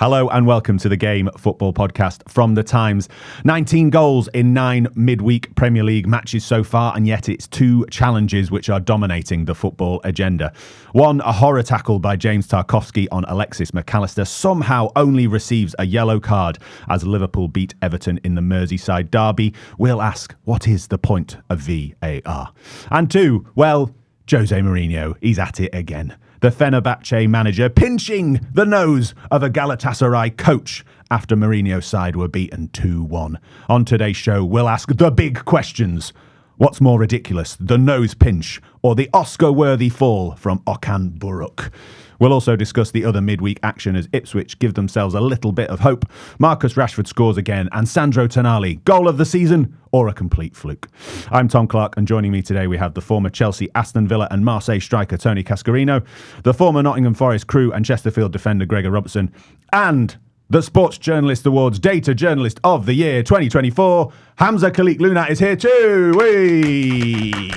Hello and welcome to the Game Football Podcast from The Times. 19 goals in 9 midweek Premier League matches so far, and yet it's 2 challenges which are dominating the football agenda. One, a horror tackle by James Tarkowski on Alexis McAllister, somehow only receives a yellow card as Liverpool beat Everton in the Merseyside derby. We'll ask, what is the point of VAR? And 2, well, Jose Mourinho, he's at it again. The Fenerbahce manager pinching the nose of a Galatasaray coach after Mourinho's side were beaten 2-1. On today's show, we'll ask the big questions. What's more ridiculous, the nose pinch or the Oscar-worthy fall from Okan Buruk? We'll also discuss the other midweek action as Ipswich give themselves a little bit of hope. Marcus Rashford scores again, and Sandro Tonali, goal of the season or a complete fluke. I'm Tom Clark, and joining me today we have the former Chelsea, Aston Villa and Marseille striker Tony Cascarino, the former Nottingham Forest Crew and Chesterfield defender Gregor Robertson, and the Sports Journalist Awards Data Journalist of the Year 2024, Hamza Khalik Lunat is here too. Whee!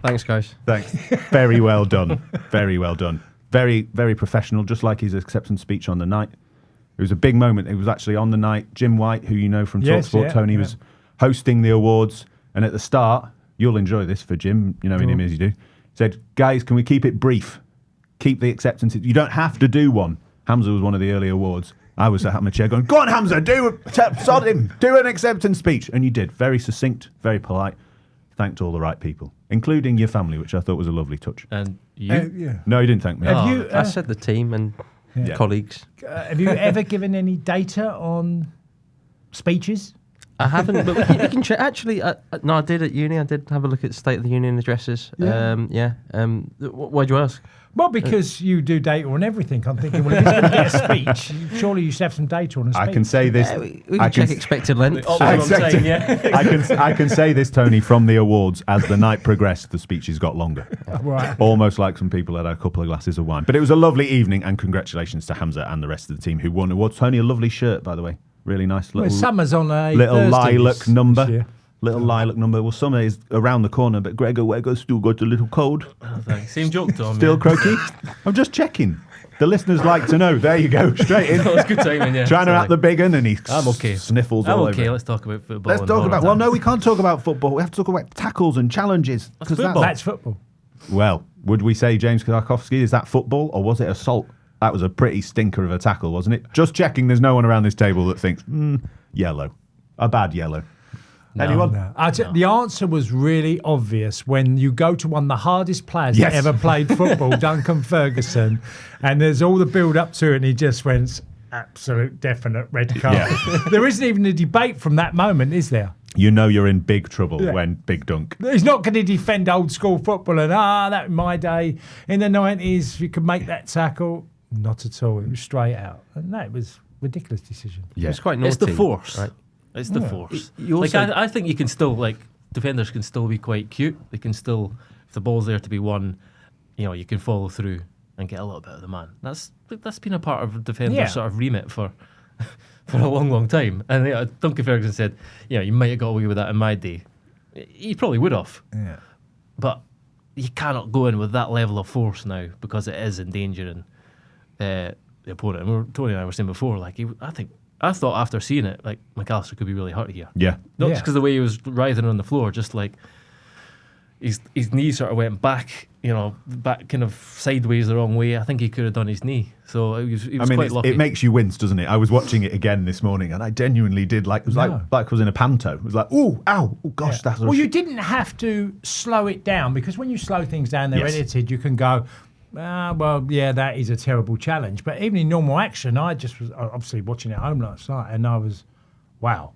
Thanks, guys. Thanks. Very well done. Very well done. Very, very professional, just like his acceptance speech on the night. It was a big moment. It was actually on the night. Jim White, who you know from TalkSport, Tony, was hosting the awards. And at the start, you'll enjoy this for Jim, you know him as you do, said, guys, can we keep it brief? Keep the acceptance. You don't have to do one. Hamza was one of the early awards. I was at my chair going, go on, Hamza, sod him, do an acceptance speech. And you did. Very succinct, very polite. Thanked all the right people, including your family, which I thought was a lovely touch. And you? Yeah. No, you didn't thank me. I said the team and colleagues. Have you ever given any data on speeches? I haven't, but you can check. Actually, no, I did at uni. I did have a look at State of the Union addresses. Why'd you ask? Well, because you do data on everything. I'm thinking, well, if he's going to get a speech, surely you should have some data on a speech. I can say this. We can check expected length. I can say this, Tony, from the awards. As the night progressed, the speeches got longer. Right. Almost like some people had a couple of glasses of wine. But it was a lovely evening, and congratulations to Hamza and the rest of the team who won awards. Tony, a lovely shirt, by the way. Really nice. Well, summer's on a little Thursday lilac number. this year. Little lilac number. Well, summer is around the corner, but Gregor still got a little cold. Oh, thanks. Same joke, Tom. Still croaky? I'm just checking. The listeners like to know. There you go, straight in. That was good timing, yeah. Trying to wrap the big un, and he I'm okay. sniffles I'm all okay. over. Let's talk about football. Let's talk about. Well, no, we can't talk about football. We have to talk about tackles and challenges. That's football. That's football. Well, would we say James Tarkowski? Is that football or was it assault? That was a pretty stinker of a tackle, wasn't it? Just checking. There's no one around this table that thinks yellow, a bad yellow. No, Anyone? No. The answer was really obvious when you go to one of the hardest players that ever played football, Duncan Ferguson, and there's all the build up to it, and he just went absolute definite red card. Yeah. There isn't even a debate from that moment, is there? You know you're in big trouble when Big Dunk. He's not going to defend old school football and that in my day in the 90s you could make that tackle. Not at all. It was straight out, and that was a ridiculous decision. Yeah. It was quite naughty. It's the force, right? It's the force. I I think you can still, defenders can still be quite cute. They can still, if the ball's there to be won, you can follow through and get a little bit of the man. That's been a part of defender's sort of remit for a long, long time. And Duncan Ferguson said, you might have got away with that in my day. He probably would have. Yeah. But you cannot go in with that level of force now because it is endangering the opponent. And Tony and I were saying before, I thought after seeing it, McAllister could be really hurt here. Yeah. Not just because the way he was writhing on the floor, just his knee sort of went back, back kind of sideways the wrong way. I think he could have done his knee. So he was quite lucky. It makes you wince, doesn't it? I was watching it again this morning and I genuinely did it was like I was in a panto. It was like, ooh, ow, oh gosh, that's you didn't have to slow it down because when you slow things down, they're edited, you can go, that is a terrible challenge. But even in normal action, I just was obviously watching it at home last night and I was, wow,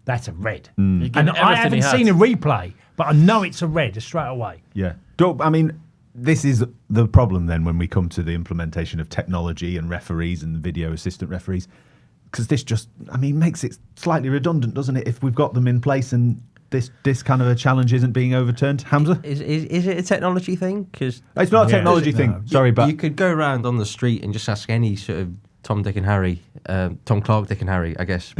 that's a red. And I haven't seen a replay, but I know it's a red straight away. Yeah. This is the problem then when we come to the implementation of technology and referees and video assistant referees, because this just, makes it slightly redundant, doesn't it? If we've got them in place and this kind of a challenge isn't being overturned. Hamza? Is it a technology thing? Cause it's not a technology thing. No. Sorry, but you could go around on the street and just ask any sort of Tom, Dick and Harry, Tom Clark, Dick and Harry, I guess.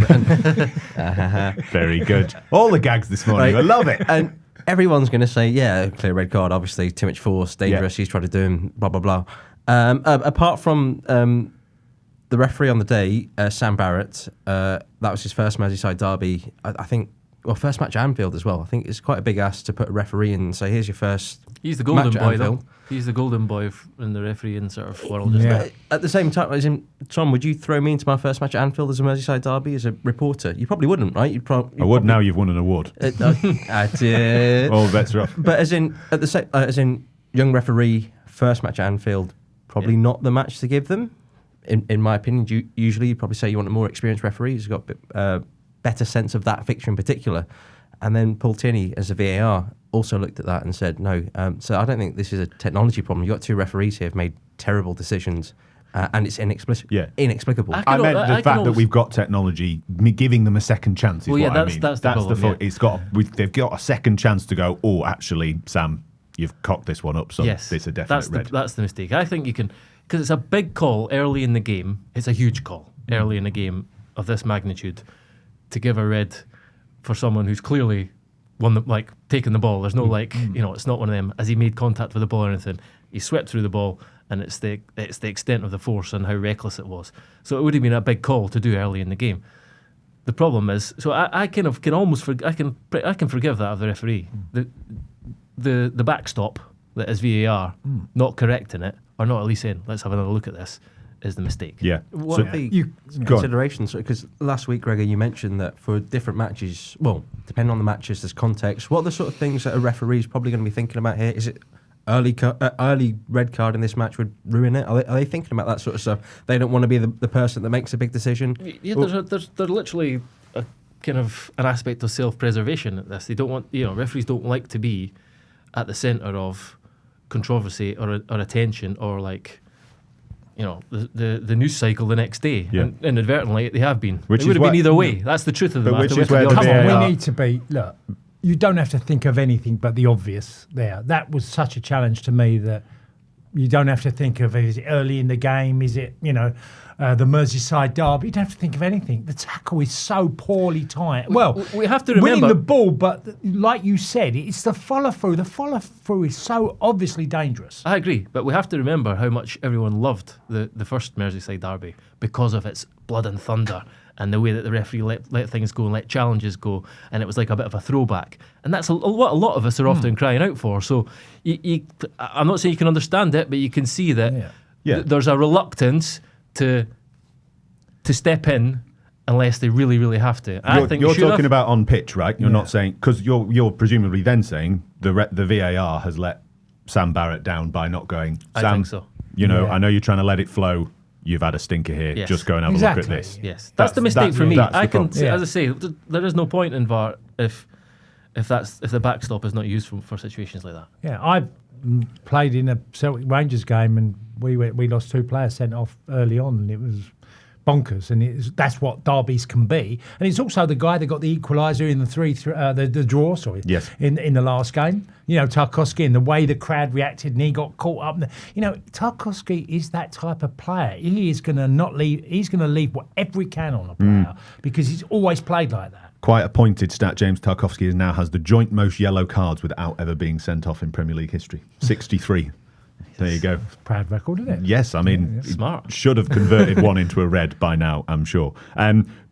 Very good. All the gags this morning. Right. I love it. And everyone's going to say, clear red card, obviously, too much force, dangerous, he's trying to do him, blah, blah, blah. Apart from the referee on the day, Sam Barrett, that was his first Merseyside derby. I think, first match at Anfield as well. I think it's quite a big ask to put a referee in and say, here's your first. He's the golden match at boy, Anfield. though. He's the golden boy in the refereeing sort of world. At the same time, as in, Tom, would you throw me into my first match at Anfield as a Merseyside derby as a reporter? You probably wouldn't, right? I would now you've won an award. I did. All bets are off. But as in young referee, first match at Anfield, probably not the match to give them. In my opinion, usually you'd probably say you want a more experienced referee who's got a better sense of that fixture in particular. And then Paul Tierney, as a VAR, also looked at that and said no. So I don't think this is a technology problem. You've got two referees here who've made terrible decisions, and it's inexplicable. I meant the fact that we've got technology, giving them a second chance is what I mean. That's the problem. They've got a second chance to go, oh, actually, Sam, you've cocked this one up, so it's a definite red. That's the mistake. I think you can, because it's a big call early in the game. It's a huge call early in a game of this magnitude to give a red for someone who's clearly taking the ball. There's no it's not one of them. Has he made contact with the ball or anything? He swept through the ball, and it's the extent of the force and how reckless it was. So it would have been a big call to do early in the game. The problem is, so I kind of can almost I can forgive that of the referee. The backstop that is VAR not correcting it, or not at least saying let's have another look at this, is the mistake. Yeah. What are the considerations? Because last week, Gregor, you mentioned that for different matches, well, depending on the matches, there's context. What are the sort of things that a referee is probably going to be thinking about here? Is it early red card in this match would ruin it? Are they thinking about that sort of stuff? They don't want to be the person that makes a big decision? Yeah, there's literally a kind of an aspect of self-preservation at this. They don't want, referees don't like to be at the centre of controversy or attention or the news cycle the next day. Yeah. And inadvertently, they have been. Which it would have been either way. That's the truth of the matter. We need to be, look, you don't have to think of anything but the obvious there. That was such a challenge to me that you don't have to think of, is it early in the game? Is it, the Merseyside derby? You don't have to think of anything. The tackle is so poorly timed. Well, we have to remember winning the ball, but like you said, it's the follow-through. The follow-through is so obviously dangerous. I agree, but we have to remember how much everyone loved the first Merseyside derby because of its blood and thunder and the way that the referee let things go and let challenges go, and it was like a bit of a throwback. And that's what a lot of us are often crying out for. So I'm not saying you can understand it, but you can see that there's a reluctance to step in unless they really, really have to. You're talking about on pitch, right? You're not saying, because you're presumably then saying the VAR has let Sam Barrett down by not going, Sam, I think so. I know you're trying to let it flow. You've had a stinker here. Yes. Just go and have a look at this. Yes, that's the mistake for me. As I say, there is no point in VAR if the backstop is not used for situations like that. Yeah, I played in a Celtic Rangers game and we lost 2 players sent off early on, and it was bonkers. And that's what derbies can be. And it's also the guy that got the equaliser in the draw. Yes. In the last game. Tarkowski, and the way the crowd reacted, and he got caught up. Tarkowski is that type of player. He is going to not leave. He's going to leave whatever he can on a player because he's always played like that. Quite a pointed stat. James Tarkowski now has the joint most yellow cards without ever being sent off in Premier League history. 63. There you go. Proud record, isn't it? Yes, I mean, smart. Should have converted one into a red by now, I'm sure.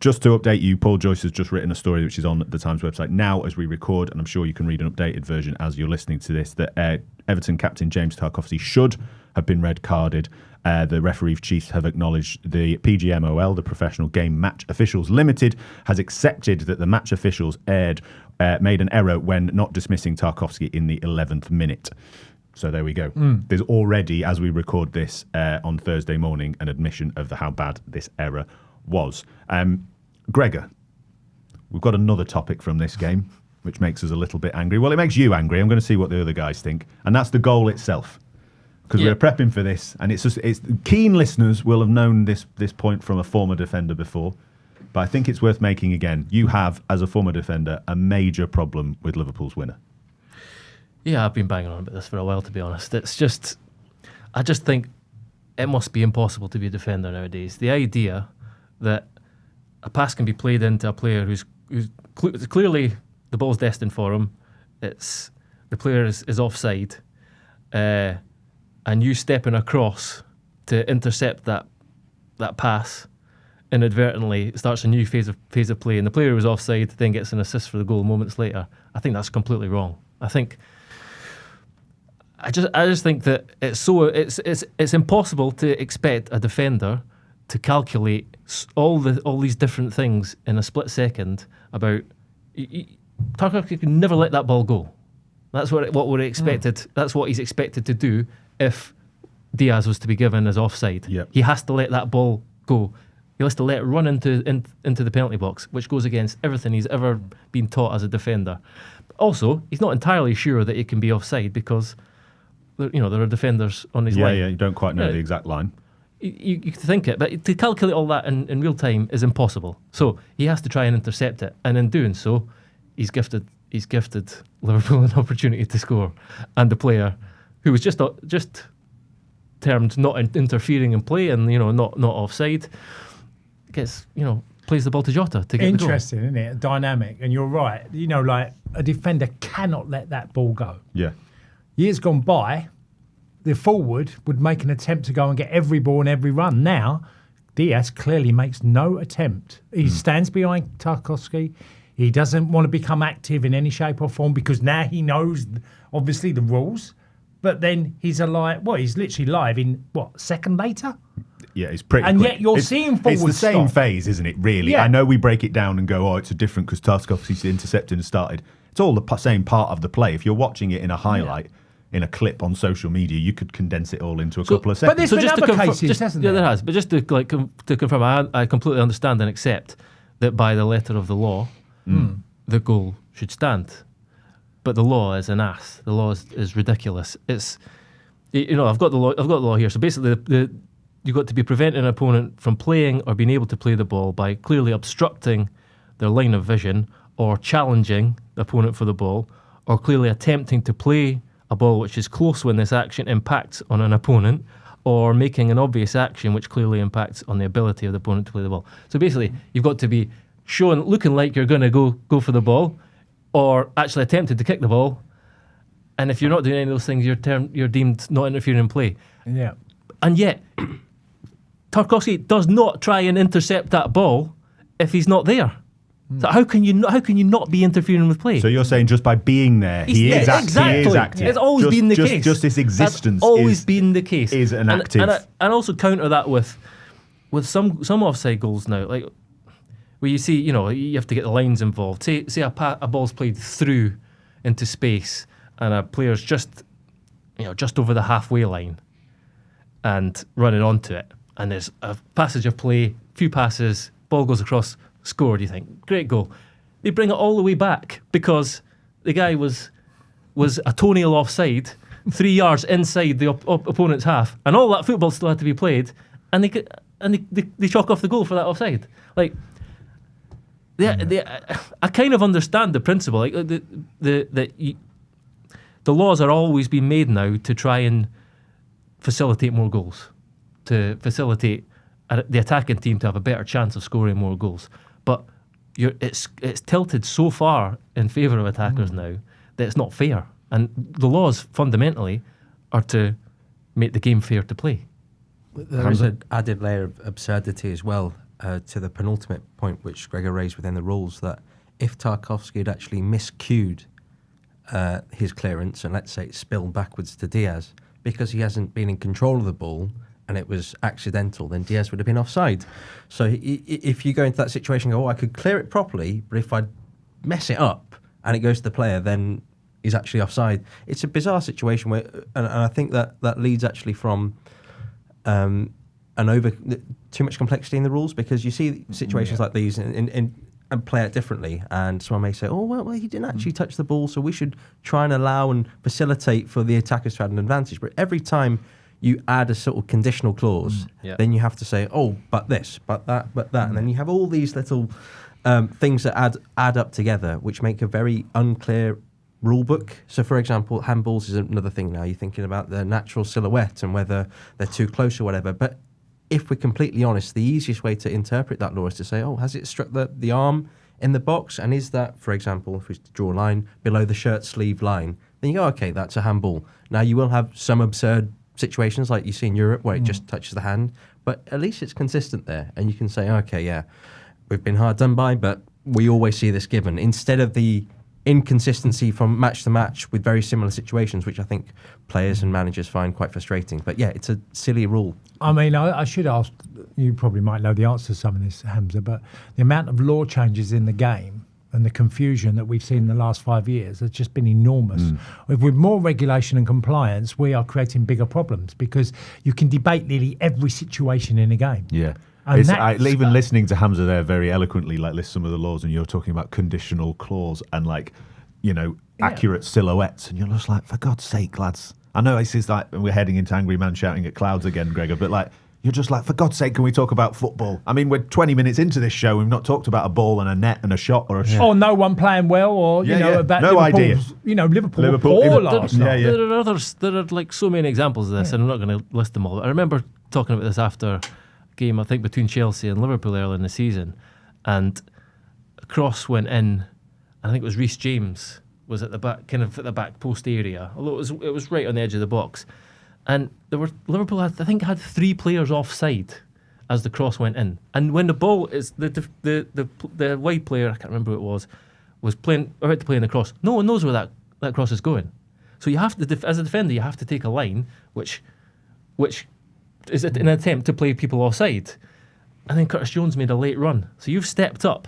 Just to update you, Paul Joyce has just written a story which is on the Times website now as we record, and I'm sure you can read an updated version as you're listening to this, that Everton captain James Tarkowski should have been red carded. The referee chiefs have acknowledged the PGMOL, the Professional Game Match Officials Limited, has accepted that the match officials made an error when not dismissing Tarkowski in the 11th minute. So there we go. There's already, as we record this on Thursday morning, an admission of how bad this error was. Gregor, we've got another topic from this game, which makes us a little bit angry. Well, it makes you angry. I'm going to see what the other guys think. And that's the goal itself. Because we were prepping for this, and it's keen listeners will have known this point from a former defender before, but I think it's worth making again. You have, as a former defender, a major problem with Liverpool's winner. Yeah, I've been banging on about this for a while, to be honest. I just think it must be impossible to be a defender nowadays. The idea that a pass can be played into a player who's clearly the ball's destined for him, the player is offside, and you stepping across to intercept that pass inadvertently, starts a new phase of play, and the player who was offside then gets an assist for the goal moments later, I think that's completely wrong. I just think that it's impossible to expect a defender to calculate all these different things in a split second. About Tarkowski can never let that ball go. That's what we're expected. That's what he's expected to do if Diaz was to be given as offside. Yep. He has to let that ball go. He has to let it run into the penalty box, which goes against everything he's ever been taught as a defender. Also, he's not entirely sure that it can be offside because there are defenders on his line. Yeah, you don't quite know the exact line. You can think it, but to calculate all that in real time is impossible. So he has to try and intercept it, and in doing so, he's gifted Liverpool an opportunity to score, and the player who was just termed not interfering in play and not offside gets plays the ball to Jota to get interesting, isn't it? Dynamic, and you're right. Like a defender cannot let that ball go. Yeah. Years gone by, the forward would make an attempt to go and get every ball and every run. Now, Diaz clearly makes no attempt. He stands behind Tarkowski. He doesn't want to become active in any shape or form because now he knows, obviously, the rules. But then he's he's literally live in, second later? Yeah, it's pretty and quick. Yet you're seeing forward It's the same stop. phase, isn't it, really? Yeah. I know we break it down and go, it's a different because Tarkowski's intercepted and started. It's all the same part of the play. If you're watching it in a highlight, in a clip on social media, you could condense it all into a couple of seconds. But there's been other cases, hasn't there? Yeah, there has. But just to confirm, I completely understand and accept that by the letter of the law, the goal should stand. But the law is an ass. The law is ridiculous. It's, I've got the law here. So basically, you've got to be preventing an opponent from playing or being able to play the ball by clearly obstructing their line of vision or challenging the opponent for the ball or clearly attempting to play a ball which is close when this action impacts on an opponent or making an obvious action which clearly impacts on the ability of the opponent to play the ball. So basically, you've got to be looking like you're going to go for the ball or actually attempted to kick the ball. And if you're not doing any of those things, you're deemed not interfering in play. Yeah. And yet, Tarkowski does not try and intercept that ball if he's not there. So how can you not be interfering with play? So you're saying just by being there, he is active. It's always been the case. Just his existence. That's always been the case. Is an active. And also counter that with some offside goals now, like where you see, you have to get the lines involved. Say a ball's played through into space and a player's just over the halfway line and running onto it, and there's a passage of play, few passes, ball goes across. Scored, you think, great goal. They bring it all the way back because the guy was a toenail offside, 3 yards inside the opponent's half, and all that football still had to be played, and they chalk off the goal for that offside. Like, I kind of understand the principle. Like the laws are always being made now to try and facilitate more goals, to facilitate the attacking team to have a better chance of scoring more goals. But it's tilted so far in favour of attackers now that it's not fair. And the laws fundamentally are to make the game fair to play. There is an added layer of absurdity as well to the penultimate point which Gregor raised within the rules, that if Tarkowski had actually miscued his clearance and let's say it spilled backwards to Diaz, because he hasn't been in control of the ball and it was accidental, then Diaz would have been offside. So if you go into that situation and go, I could clear it properly, but if I mess it up and it goes to the player, then he's actually offside. It's a bizarre situation where, and I think that leads actually from too much complexity in the rules, because you see situations like these and play it differently, and someone may say, well, he didn't actually touch the ball, so we should try and allow and facilitate for the attackers to have an advantage. But every time you add a sort of conditional clause, then you have to say, but this, but that, and then you have all these little things that add up together, which make a very unclear rule book. So, for example, handballs is another thing now. You're thinking about the natural silhouette and whether they're too close or whatever. But if we're completely honest, the easiest way to interpret that law is to say, has it struck the arm in the box? And is that, for example, if we draw a line below the shirt sleeve line, then you go, okay, that's a handball. Now, you will have some absurd situations like you see in Europe where it just touches the hand, but at least it's consistent there, and you can say, okay, yeah, we've been hard done by, but we always see this given, instead of the inconsistency from match to match with very similar situations, which I think players and managers find quite frustrating. But yeah, it's a silly rule. I mean, I should ask, you probably might know the answer to some of this, Hamza, but the amount of law changes in the game and the confusion that we've seen in the last 5 years has just been enormous. With more regulation and compliance, we are creating bigger problems because you can debate nearly every situation in a game. Yeah. And Even listening to Hamza there very eloquently, like list some of the laws, and you're talking about conditional clause and accurate silhouettes, and you're just like, for God's sake, lads. I know this is like we're heading into Angry Man shouting at clouds again, Gregor, but like you're just like, for God's sake, can we talk about football? I mean, we're 20 minutes into this show, we've not talked about a ball and a net and a shot or a shot. Or no one playing well, or about no idea. Liverpool poor last night. There are others. There are like so many examples of this, and I'm not going to list them all. I remember talking about this after game, I think, between Chelsea and Liverpool earlier in the season, and a cross went in. I think it was Reece James was at the back, kind of at the back post area, although it was right on the edge of the box, and Liverpool had 3 players offside as the cross went in, and when the ball is the wide player, I can't remember who it was playing about to play in the cross. No one knows where that cross is going, so you have to, as a defender, you have to take a line which is an attempt to play people offside. And then Curtis Jones made a late run. So you've stepped up,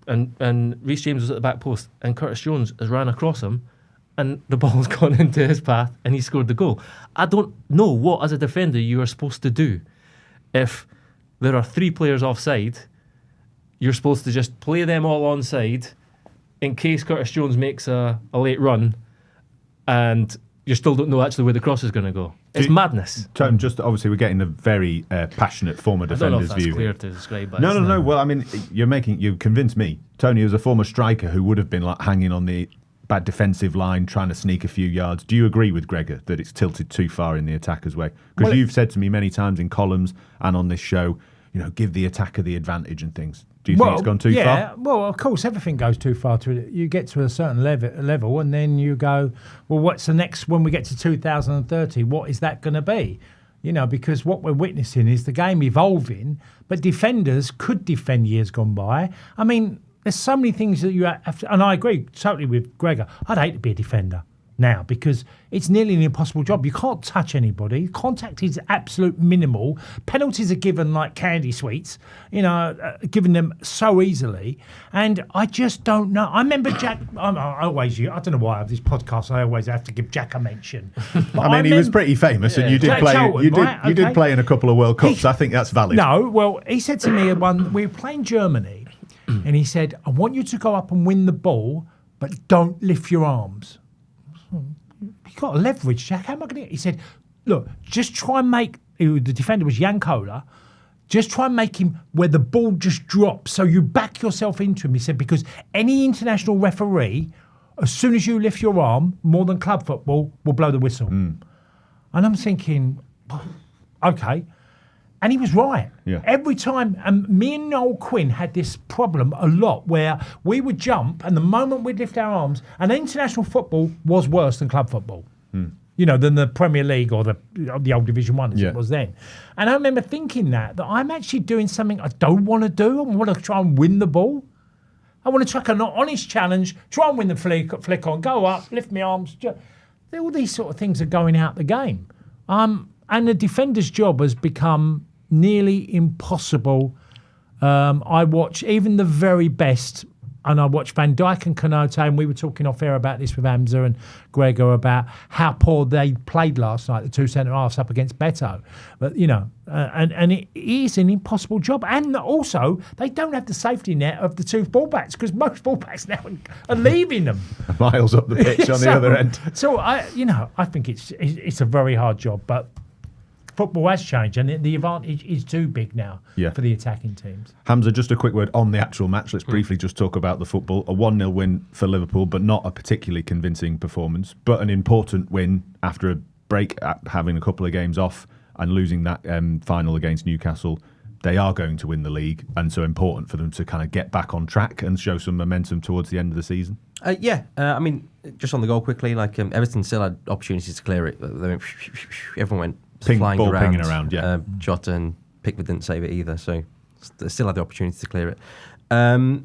and Reece James was at the back post, and Curtis Jones has ran across him, and the ball's gone into his path, and he scored the goal. I don't know what, as a defender, you are supposed to do. If there are 3 players offside, you're supposed to just play them all onside in case Curtis Jones makes a late run, and you still don't know actually where the cross is going to go. It's madness. Tone, just obviously we're getting a very passionate former defender's view. I don't know if that's clear to describe. But No. Well, I mean, you convinced me. Tony was a former striker who would have been like hanging on the bad defensive line, trying to sneak a few yards. Do you agree with Gregor that it's tilted too far in the attacker's way? Because you've said to me many times in columns and on this show, give the attacker the advantage and things. Do you think it's gone too far? Yeah, well, of course, everything goes too far. You get to a certain level, and then you go, well, what's the next when we get to 2030? What is that going to be? Because what we're witnessing is the game evolving, but defenders could defend years gone by. I mean, there's so many things that you have to, and I agree totally with Gregor. I'd hate to be a defender now because it's nearly an impossible job. You can't touch anybody. Contact is absolute minimal. Penalties are given like candy sweets, given them so easily. And I just don't know. I remember Jack. I don't know why I have this podcast. I always have to give Jack a mention. But he was pretty famous, and you did play. Charlton, you did play in a couple of World Cups. I think that's valid. No, well, he said to me we were playing Germany, and he said, "I want you to go up and win the ball, but don't lift your arms." You got to leverage, Jack. How am I going to? He said, "Look, just try and make." The defender was Yankola. Just try and make him where the ball just drops, so you back yourself into him. He said because any international referee, as soon as you lift your arm, more than club football, will blow the whistle. And I'm thinking, okay. And he was right. Yeah. Every time, and me and Noel Quinn had this problem a lot where we would jump, and the moment we'd lift our arms, and international football was worse than club football, than the Premier League or the old Division 1 as it was then. And I remember thinking that I'm actually doing something I don't want to do. I want to try and win the ball. I want to try an honest challenge, try and win the flick on, go up, lift my arms. All these sort of things are going out the game. And the defender's job has become nearly impossible. I watch even the very best, and I watch Van Dijk and Konaté, and we were talking off air about this with Hamza and Gregor about how poor they played last night, the 2 centre-halves up against Beto. But, and it is an impossible job. And also, they don't have the safety net of the 2 fullbacks because most fullbacks now are leaving them. Miles up the pitch on the other end. So, I think it's a very hard job, but football has changed, and the advantage is too big now for the attacking teams. Hamza, just a quick word on the actual match. Let's briefly just talk about the football. A 1-0 win for Liverpool, but not a particularly convincing performance, but an important win after a break, having a couple of games off and losing that final against Newcastle. They are going to win the league, and so important for them to kind of get back on track and show some momentum towards the end of the season. I mean, just on the goal quickly, like Everton still had opportunities to clear it. Everyone went flying around. Jota and Pickford didn't save it either, so they still had the opportunity to clear it. I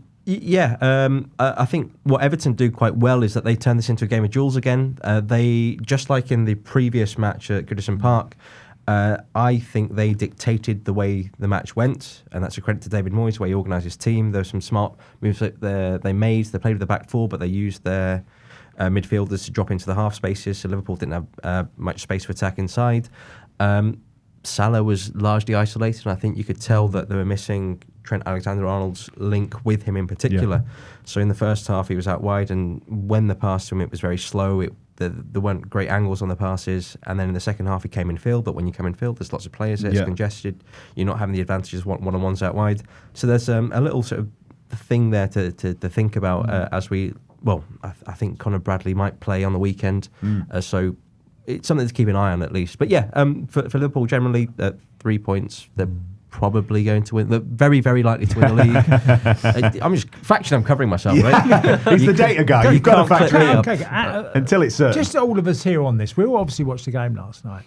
think what Everton do quite well is that they turn this into a game of duels again. They, just like in the previous match at Goodison Park, I think they dictated the way the match went, and that's a credit to David Moyes, the way he organised his team. There were some smart moves that they made. They played with the back four, but they used their midfielders to drop into the half spaces, so Liverpool didn't have much space for attack inside. Salah was largely isolated, and I think you could tell that they were missing Trent Alexander-Arnold's link with him in particular. Yeah. So in the first half, he was out wide, and when the pass to him, it was very slow. There weren't great angles on the passes, and then in the second half, he came in field. But when you come in field, there's lots of players there, it's congested. You're not having the advantages one-on-ones out wide. So there's a little sort of thing there to think about as we... Well, I think Conor Bradley might play on the weekend, so it's something to keep an eye on at least. But yeah, for Liverpool generally, 3 points, they're probably going to win. They're very, very likely to win the league. I'm covering myself, right? He's the data guy. You've got to factor it up until it's certain. Just all of us here on this, we all obviously watched the game last night.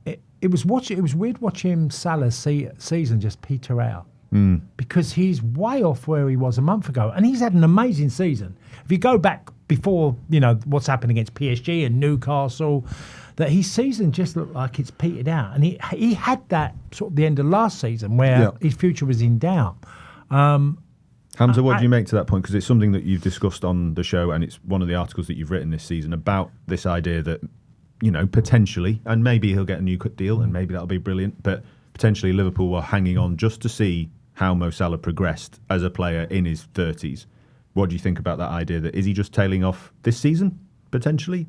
It was weird watching Salah's season just peter out. Because he's way off where he was a month ago, and he's had an amazing season. If you go back before, what's happened against PSG and Newcastle, that his season just looked like it's petered out, and he had that sort of the end of last season where his future was in doubt. Hamza, what do you make to that point? Because it's something that you've discussed on the show, and it's one of the articles that you've written this season about this idea that, potentially, and maybe he'll get a new deal, and maybe that'll be brilliant, but potentially Liverpool were hanging on just to see how Mo Salah progressed as a player in his 30s. What do you think about that idea? That is he just tailing off this season, potentially?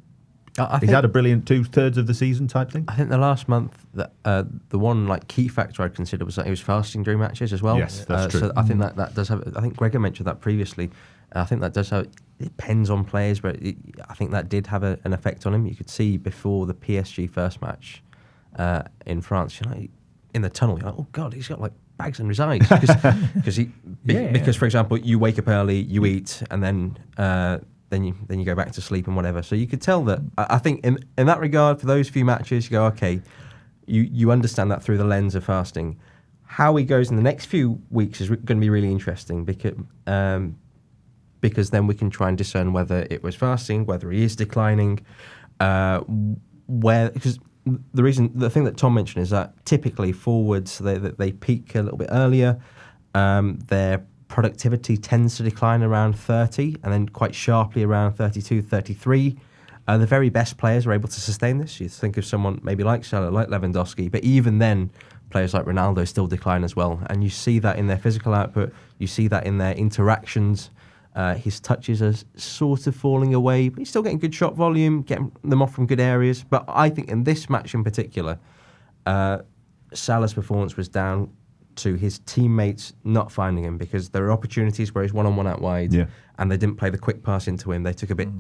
He's had a brilliant 2/3 of the season type thing. I think the last month, the one key factor I'd consider was that he was fasting during matches as well. Yes, that's true. So I think that does have... I think Gregor mentioned that previously. I think that does have... It depends on players, but I think that did have an effect on him. You could see before the PSG first match in France, in the tunnel, you're like, oh God, he's got bags under his eyes because for example, you wake up early, you eat, and then you go back to sleep and whatever. So you could tell that. I think in that regard, for those few matches, you go, okay, you understand that through the lens of fasting. How he goes in the next few weeks is going to be really interesting because then we can try and discern whether it was fasting, whether he is declining, because the thing that Tom mentioned is that typically forwards they peak a little bit earlier. Their productivity tends to decline around 30 and then quite sharply around 32, 33. The very best players are able to sustain this. You think of someone maybe like Salah, like Lewandowski, but even then, players like Ronaldo still decline as well. And you see that in their physical output. You see that in their interactions. His touches are sort of falling away, but he's still getting good shot volume, getting them off from good areas. But I think in this match in particular, Salah's performance was down to his teammates not finding him, because there are opportunities where he's one-on-one out wide, and they didn't play the quick pass into him. They took a few too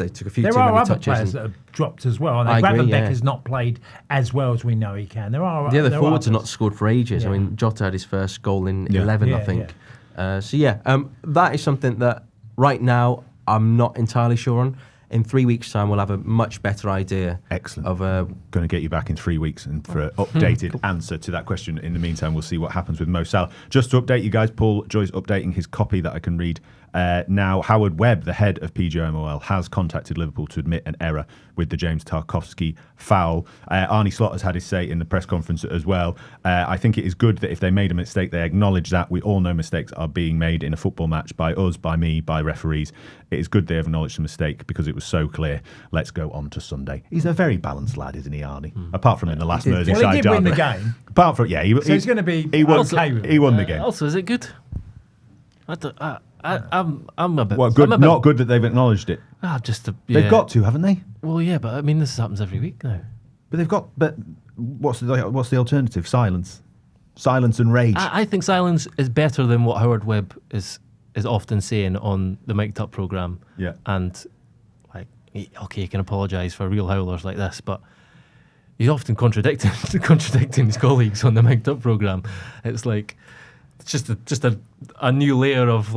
many touches. There are other players that have dropped as well. Gravenbeck has not played as well as we know he can. There are the other forwards have not scored for ages. I mean, Jota had his first goal in 11, I think. That is something that right now I'm not entirely sure on. In 3 weeks' time, we'll have a much better idea. Excellent. Of going to get you back in 3 weeks and for an updated answer to that question. In the meantime, we'll see what happens with Mo Salah. Just to update you guys, Paul Joy's updating his copy that I can read now. Howard Webb, the head of PGMOL, has contacted Liverpool to admit an error with the James Tarkowski foul. Arnie Slot has had his say in the press conference as well. I think it is good that if they made a mistake, they acknowledge that. We all know mistakes are being made in a football match by us, by me, by referees. It is good they have acknowledged the mistake because it was so clear. Let's go on to Sunday. He's a very balanced lad, isn't he, Arnie? Apart from in the last Merseyside derby. Well, he did win the game. Apart from, he's going to be okay with it. He won the game. Also, is it good? I'm a bit... Well, good. Not good that they've acknowledged it. They've got to, haven't they? Well, yeah, but I mean, this happens every week now. But they've got... But what's the alternative? Silence and rage. I think silence is better than what Howard Webb is often saying on the Mic'd Up programme. Yeah. And, you can apologise for real howlers like this, but he's often contradicting his colleagues on the Mic'd Up programme. It's like... It's just a new layer of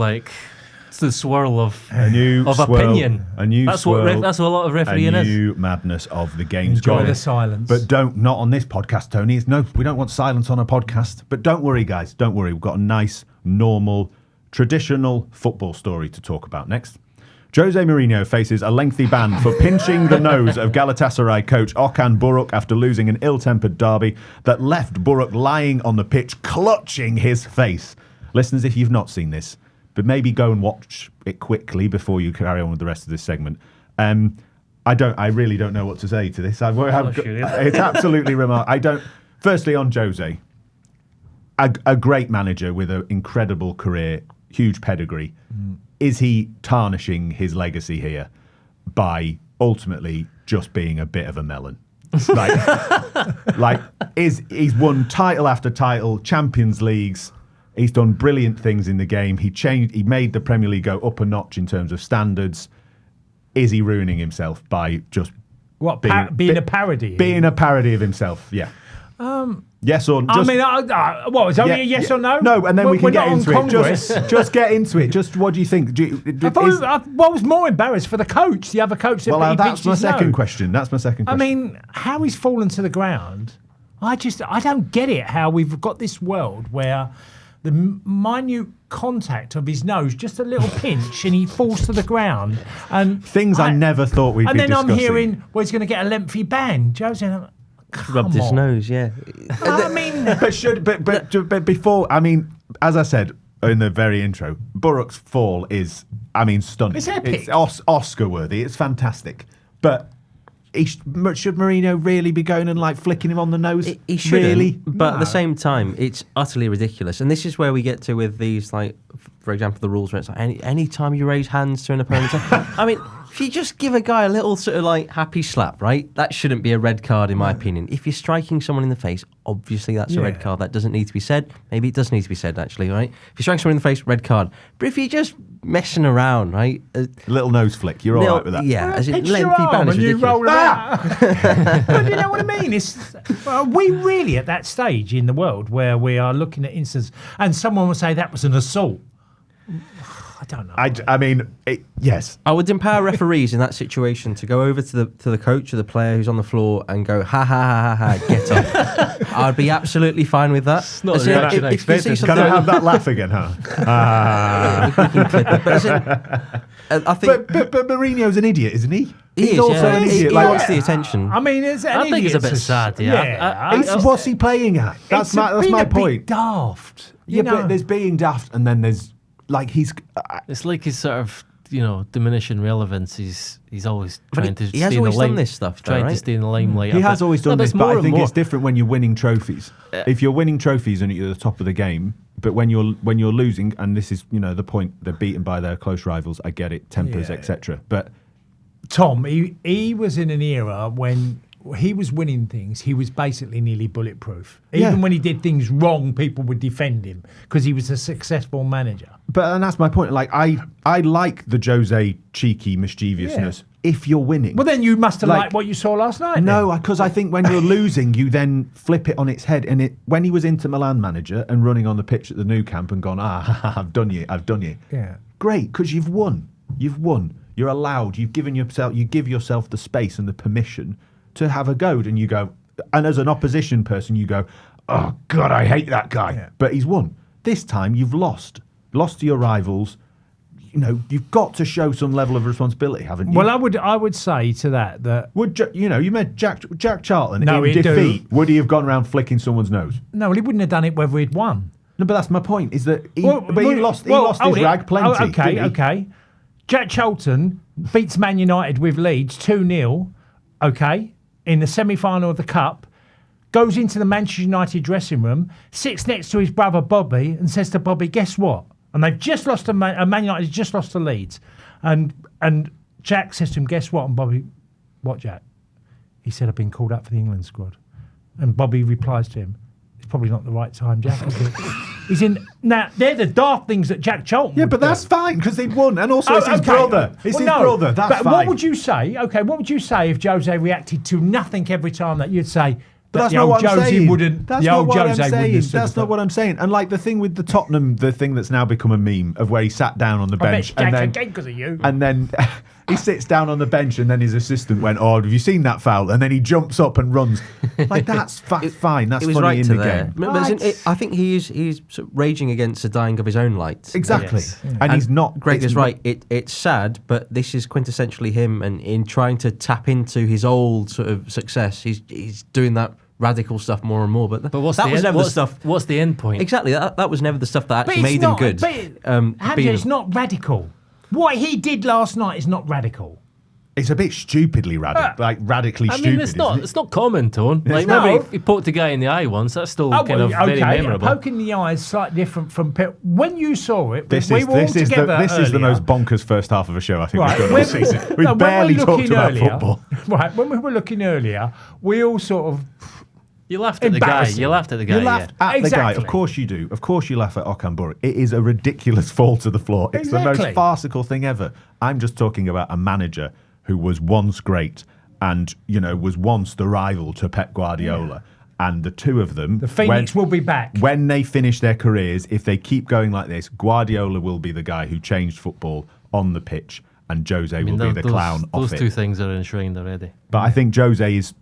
It's the swirl of swirl, opinion. That's what a lot of refereeing is. A new madness of the game's Enjoy gone. the silence. But not on this podcast, Tony. We don't want silence on a podcast. But don't worry, guys. Don't worry. We've got a nice, normal, traditional football story to talk about next. Jose Mourinho faces a lengthy ban for pinching the nose of Galatasaray coach Okan Buruk after losing an ill-tempered derby that left Buruk lying on the pitch, clutching his face. Listeners, if you've not seen this, but maybe go and watch it quickly before you carry on with the rest of this segment. I really don't know what to say to this. It's absolutely remarkable. Firstly, on Jose, a great manager with an incredible career, huge pedigree. Is he tarnishing his legacy here by ultimately just being a bit of a melon? He's won title after title, Champions Leagues. He's done brilliant things in the game. He made the Premier League go up a notch in terms of standards. Is he ruining himself by just being a parody? Being a parody of himself, yeah. Yes or no? What is only a yes or no? No, and then we can get into it. Just get into it. Just what do you think? I was more embarrassed for the coach, the other coach. That's my second question. I mean, how he's fallen to the ground. I don't get it. How we've got this world where the minute contact of his nose, just a little pinch, and he falls to the ground. And things I never thought we'd be discussing. And then I'm hearing, he's going to get a lengthy ban. Jose, rubbed his nose, yeah. I mean, but before, as I said in the very intro, Buruk's fall is, stunning. It's epic. It's Oscar worthy. It's fantastic. But should Mourinho really be going and flicking him on the nose? He should really, but at the same time, it's utterly ridiculous. And this is where we get to with these, for example, the rules where it's any time you raise hands to an opponent. If you just give a guy a little sort of happy slap, right? That shouldn't be a red card, in my opinion. If you're striking someone in the face, obviously that's a red card. That doesn't need to be said. Maybe it does need to be said, actually, right? If you strike someone in the face, red card. But if you're just messing around, right? A little nose flick, you're all right with that. Yeah, as in lengthy ban is ridiculous. You roll but you know what I mean? Are we really at that stage in the world where we are looking at instances and someone will say that was an assault? I don't know. Yes. I would empower referees in that situation to go over to the coach or the player who's on the floor and go, ha, ha, ha, ha, ha, get up. I'd be absolutely fine with that. It's not the reaction I expected. Can I have that laugh again, huh? We can clip it. But I think, but Mourinho's an idiot, isn't he? He's also an idiot. He wants the attention. I think it's a bit sad. What's he playing at? That's my point. Daft. But there's being daft, and then there's it's like his sort of diminishing relevance. He's always trying to. He has always done this stuff, trying to stay in the limelight. He has always done this, but I think it's different when you're winning trophies. If you're winning trophies and you're at the top of the game, but when you're losing, and this is the point, they're beaten by their close rivals. I get it, tempers, etc. But Tom, he was in an era when he was winning things. He was basically nearly bulletproof. Even when he did things wrong, people would defend him because he was a successful manager. And that's my point. I like the Jose cheeky mischievousness. If you're winning, well, then you must have liked what you saw last night. No, because I think when you're losing, you then flip it on its head. And when he was Inter Milan manager and running on the pitch at the Nou Camp and gone, I've done you. Yeah, great, because you've won. You're allowed. You give yourself the space and the permission to have a go, and you go, and as an opposition person, you go, oh God, I hate that guy. Yeah. But he's won. This time you've lost to your rivals. You've got to show some level of responsibility, haven't you? Well, I would say to that would you met Jack Charlton in defeat. Would he have gone around flicking someone's nose? No, he wouldn't have done it whether he'd won. No, but that's my point. Is that he lost his rag plenty. Okay. Jack Charlton beats Man United with Leeds 2-0. Okay. In the semi-final of the Cup, goes into the Manchester United dressing room, sits next to his brother Bobby and says to Bobby, guess what? And they've just lost to Man United, just lost to Leeds. And Jack says to him, guess what? And Bobby, what, Jack? He said, I've been called up for the England squad. And Bobby replies to him, it's probably not the right time, Jack. He's in. Now, they're the daft things that Jack Charlton would but that's do. Fine, because they've won. And also, it's his brother. It's his brother. That's fine. What would you say? Okay, what would you say if Jose reacted to nothing every time that you'd say, But that's not what I'm saying. That's not what I'm saying. That's not what I'm saying. And like the thing with the Tottenham, the thing that's now become a meme of where he sat down on the bench and then he sits down on the bench and then his assistant went, "Oh, have you seen that foul?" And then he jumps up and runs. Like that's fine. That's funny right in the game. But I think he's sort of raging against the dying of his own light. Exactly. Yes. And he's not. Greg is right. It's sad, but this is quintessentially him. And in trying to tap into his old sort of success, he's doing that radical stuff more and more. But what's that the was end, never what's, the stuff. What's the end point? Exactly. That was never the stuff that actually made him good. It's not radical. What he did last night is not radical. It's a bit stupidly radical, like radically stupid. I mean, it's not common, Tone. Like, remember he poked a guy in the eye once. That's still very memorable. Poking the eye is slightly different from when you saw it. This is the most bonkers first half of a show I think we've done all season. We barely talked about football. Right, when we were looking earlier, we all sort of. You laughed at the guy. You laughed at the guy. You laughed at the guy. Of course you do. Of course you laugh at Okan Buruk. It is a ridiculous fall to the floor. It's the most farcical thing ever. I'm just talking about a manager who was once great and, was once the rival to Pep Guardiola. Yeah. And the two of them... The Phoenix will be back. When they finish their careers, if they keep going like this, Guardiola will be the guy who changed football on the pitch and Jose will be the clown off it. Those two things are enshrined already. But I think Jose is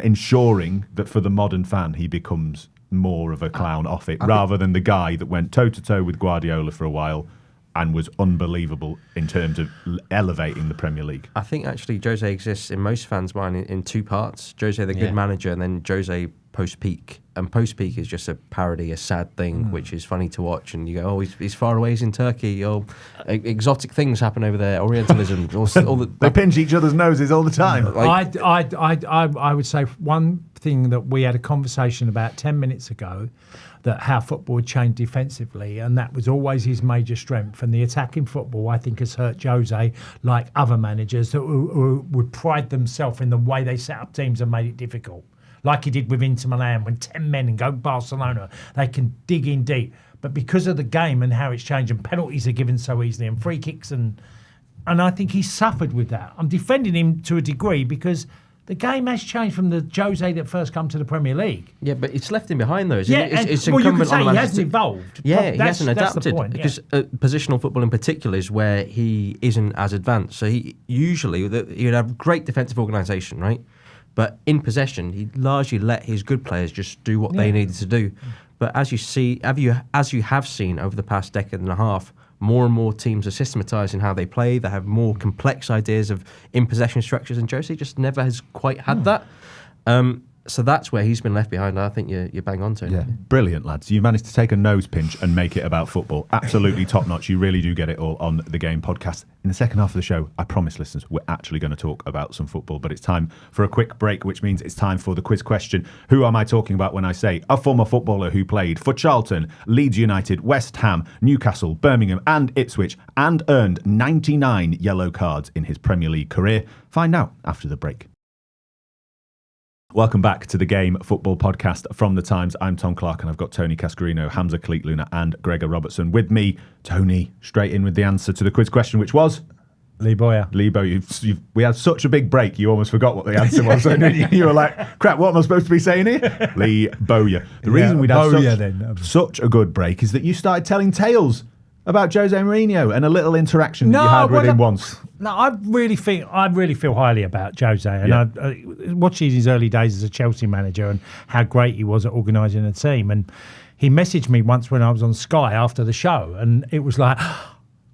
ensuring that for the modern fan, he becomes more of a clown off it, rather than the guy that went toe-to-toe with Guardiola for a while and was unbelievable in terms of elevating the Premier League. I think actually Jose exists in most fans' mind in two parts. Jose the good manager and then Jose post-peak. And post-peak is just a parody, a sad thing, which is funny to watch. And you go, oh, he's far away, he's in Turkey. Oh, exotic things happen over there, Orientalism. They pinch each other's noses all the time. I would say one thing that we had a conversation about 10 minutes ago, that how football had changed defensively, and that was always his major strength. And the attacking football, I think, has hurt Jose, like other managers who would pride themselves in the way they set up teams and made it difficult. Like he did with Inter Milan, when 10 men and go Barcelona, they can dig in deep. But because of the game and how it's changed, and penalties are given so easily, and free kicks, and I think he's suffered with that. I'm defending him to a degree because the game has changed from the Jose that first come to the Premier League. Yeah, but it's left him behind though. It's you could say he hasn't evolved. Yeah, he hasn't adapted. The point, because positional football in particular is where he isn't as advanced. So he would have great defensive organisation, right? But in possession, he largely let his good players just do what they needed to do. But as you have seen over the past decade and a half, more and more teams are systematising how they play. They have more complex ideas of in-possession structures, and Jose just never has quite had that. So that's where he's been left behind. I think you're bang on to it. Yeah, brilliant, lads. You managed to take a nose pinch and make it about football. Absolutely top-notch. You really do get it all on The Game podcast. In the second half of the show, I promise, listeners, we're actually going to talk about some football, but it's time for a quick break, which means it's time for the quiz question. Who am I talking about when I say a former footballer who played for Charlton, Leeds United, West Ham, Newcastle, Birmingham and Ipswich, and earned 99 yellow cards in his Premier League career? Find out after the break. Welcome back to The Game Football Podcast from The Times. I'm Tom Clark and I've got Tony Cascarino, Hamza Kalik-Luna and Gregor Robertson with me. Tony, straight in with the answer to the quiz question, which was? Lee Bowyer. We had such a big break, you almost forgot what the answer was. So you were like, crap, what am I supposed to be saying here? Lee Bowyer. The reason we'd had such a good break is that you started telling tales about Jose Mourinho and a little interaction that you had with him once. No, I really feel highly about Jose, and I watching his early days as a Chelsea manager and how great he was at organising a team. And he messaged me once when I was on Sky after the show, and it was like,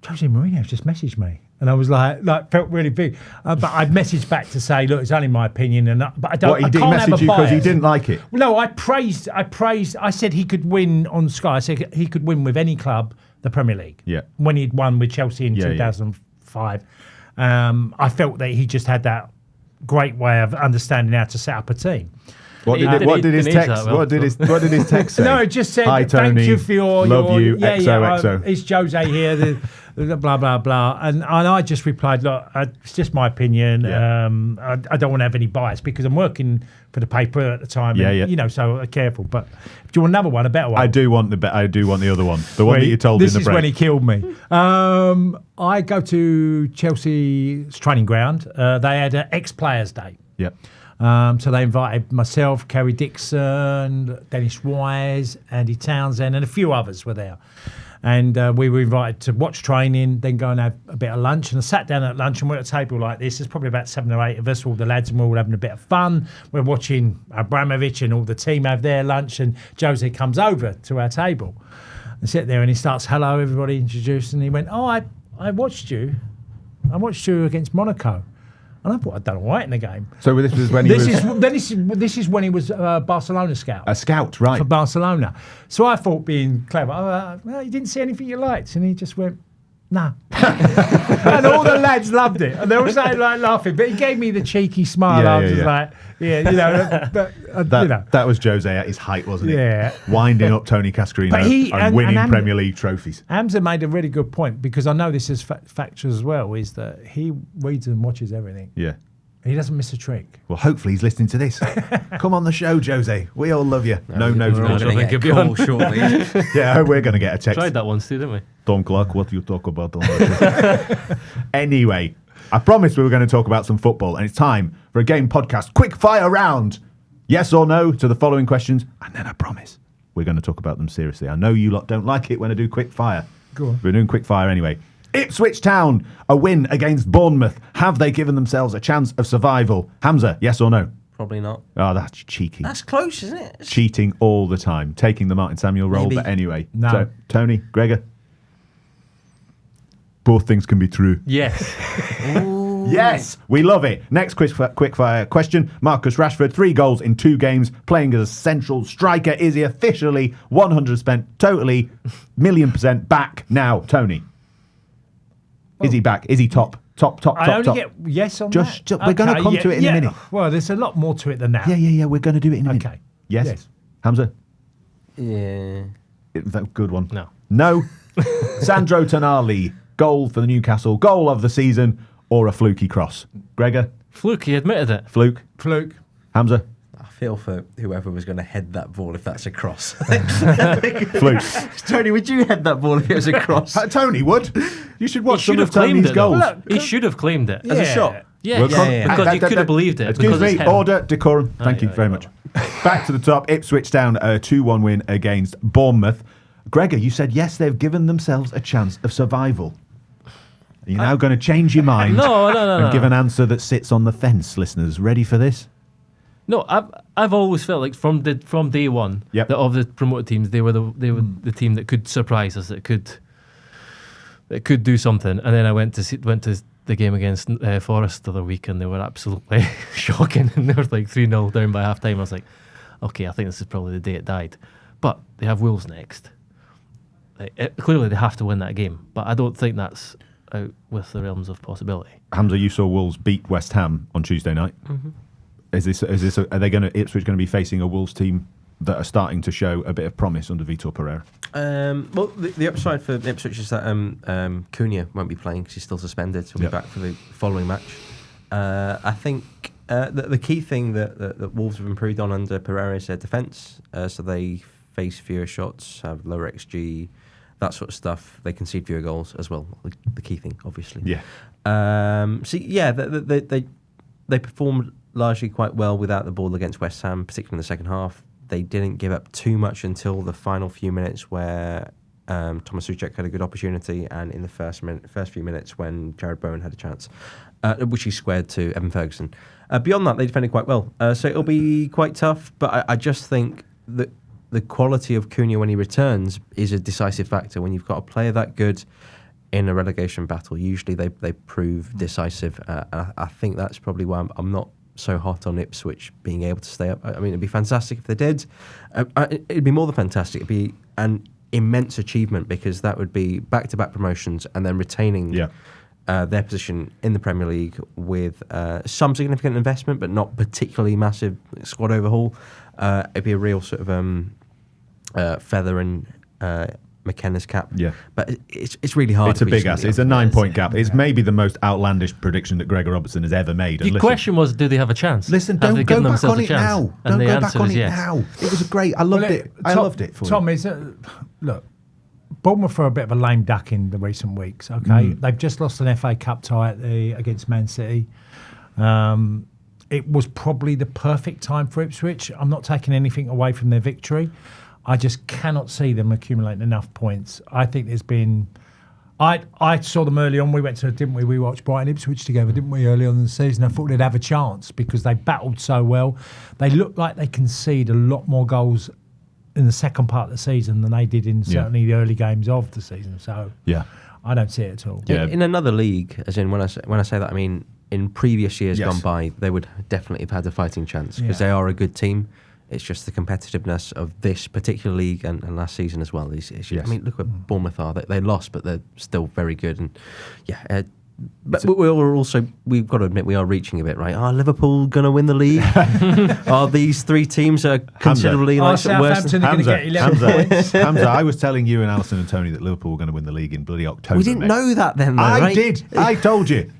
Jose Mourinho's just messaged me, and I was like felt really big. But I'd messaged back to say, look, it's only my opinion, but I don't. What, he didn't message you because he didn't like it? No, I praised. I said he could win on Sky. I said he could win with any club, the Premier League. Yeah. When he'd won with Chelsea in 2005. I felt that he just had that great way of understanding how to set up a team. What did his text say? No, it just said, "Hi Tony, thank you for your love you, XOXO." It's Jose here, blah blah blah, and I just replied, look, it's just my opinion. Yeah. I don't want to have any bias because I'm working for the paper at the time. And, so careful. But do you want another one, a better one? I do want the other one, the one that you told in the break. This is when he killed me. I go to Chelsea's training ground. They had an ex-players day. Yep. So they invited myself, Kerry Dixon, Dennis Wise, Andy Townsend, and a few others were there. And we were invited to watch training, then go and have a bit of lunch. And I sat down at lunch and we're at a table like this. There's probably about 7 or 8 of us, all the lads, and we're all having a bit of fun. We're watching Abramovich and all the team have their lunch, and Jose comes over to our table and sit there and he starts, hello, everybody, introduced. And he went, I watched you. I watched you against Monaco. And I thought I'd done all right in the game. So this was when he was... This is when he was Barcelona scout. A scout, right. For Barcelona. So I thought, being clever, well, you didn't see anything you liked. And he just went, nah. And all the lads loved it. And they were like laughing. But he gave me the cheeky smile. I was just like, yeah, you know. That was Jose at his height, wasn't it? Yeah. Winding up Tony Cascarino and winning Premier League trophies. Hamza made a really good point, because I know this is factual as well, is that he reads and watches everything. Yeah. He doesn't miss a trick. Well, hopefully he's listening to this. Come on the show, Jose. We all love you. No, we're all going to get a call shortly. Yeah, we're going to get a text. Tried that once too, didn't we? Tom Clark, what do you talk about on the Anyway, I promised we were going to talk about some football, and it's time for a game podcast quick fire round. Yes or no to the following questions, and then I promise we're going to talk about them seriously. I know you lot don't like it when I do quick fire. Go on. We're doing quick fire anyway. Ipswich Town, a win against Bournemouth. Have they given themselves a chance of survival? Hamza, yes or no? Probably not. Oh, that's cheeky. That's close, isn't it? Cheating all the time. Taking the Martin Samuel role, Maybe. but anyway. No. So, Tony, Gregor? Both things can be true. Yes. Yes, we love it. Next quickfire question. Marcus Rashford, 3 goals in 2 games, playing as a central striker. Is he officially 100% totally million% back now, Tony? Is he back? Is he top? I only get yes on that. We're going to come to it in a minute. Well, there's a lot more to it than that. Yeah. We're going to do it in a minute. Okay. Yes. Hamza? Yeah. That's a good one. No. Sandro Tonali, goal for the Newcastle, goal of the season, or a fluky cross? Gregor? Fluke, he admitted it. Fluke? Hamza? I feel for whoever was going to head that ball if that's a cross. Fluke. Tony, would you head that ball if it was a cross? Tony would. You should watch He some should of have claimed Tony's it. goals. Look, he should have claimed it. As a shot? Yeah, because you could have believed it. Excuse because me, it's him. order, decorum. Thank you very much. Back to the top. Ipswich down a 2-1 win against Bournemouth. Gregor, you said yes, they've given themselves a chance of survival. Are you now going to change your mind? No. And give an answer that sits on the fence, listeners. Ready for this? No, I've always felt like from day one that of the promoted teams, they were the team that could surprise us, that could do something. And then I went to the game against Forest the other week, and they were absolutely shocking. And they were like 3-0 down by half time. I was like, okay, I think this is probably the day it died. But they have Wolves next. Clearly, they have to win that game, but I don't think that's out with the realms of possibility. Hamza, you saw Wolves beat West Ham on Tuesday night. Mm-hmm. Are Ipswich going to be facing a Wolves team that are starting to show a bit of promise under Vitor Pereira? Well, the upside for Ipswich is that Cunha won't be playing because he's still suspended, so he'll be back for the following match. I think the key thing that Wolves have improved on under Pereira is their defence. So they face fewer shots, have lower XG, that sort of stuff. They concede fewer goals as well. The key thing, obviously. Yeah. They performed largely quite well without the ball against West Ham, particularly in the second half. They didn't give up too much until the final few minutes where Thomas Souček had a good opportunity, and in the first few minutes when Jared Bowen had a chance, which he squared to Evan Ferguson. Beyond that, they defended quite well. So it'll be quite tough, but I just think that the quality of Cunha when he returns is a decisive factor. When you've got a player that good in a relegation battle, usually they prove decisive. I think that's probably why I'm not so hot on Ipswich being able to stay up. I mean, it'd be fantastic if they did. It'd be more than fantastic. It'd be an immense achievement, because that would be back-to-back promotions and then retaining their position in the Premier League with some significant investment, but not particularly massive squad overhaul. It'd be a real sort of feather in McKenna's cap. Yeah. But it's really hard. It's a big ass. It's a 9-point gap. It's maybe the most outlandish prediction that Gregor Robertson has ever made. Your question was, do they have a chance? Listen, don't go back on it now. Don't go back on it now. It was great. I loved it. I loved it for you. Tom, look, Bournemouth are a bit of a lame duck in the recent weeks, okay? They've just lost an FA Cup tie against Man City. it was probably the perfect time for Ipswich. I'm not taking anything away from their victory. I just cannot see them accumulating enough points. I think there's been... I saw them early on. We went to, didn't we? We watched Brighton Ipswich together, didn't we, early on in the season? I thought they'd have a chance because they battled so well. They looked like they conceded a lot more goals in the second part of the season than they did in certainly the early games of the season. So I don't see it at all. Yeah. In another league, as in when I say that, I mean in previous years gone by, they would definitely have had a fighting chance because they are a good team. It's just the competitiveness of this particular league and last season as well. I mean, look what Bournemouth are. They lost, but they're still very good. And but we've got to admit we are reaching a bit, right? Are Liverpool going to win the league? Are these three teams considerably worse? Southampton are going to get 11 points. Hamza, I was telling you and Alison and Tony that Liverpool were going to win the league in bloody October. We didn't know that then, though, I did. I told you.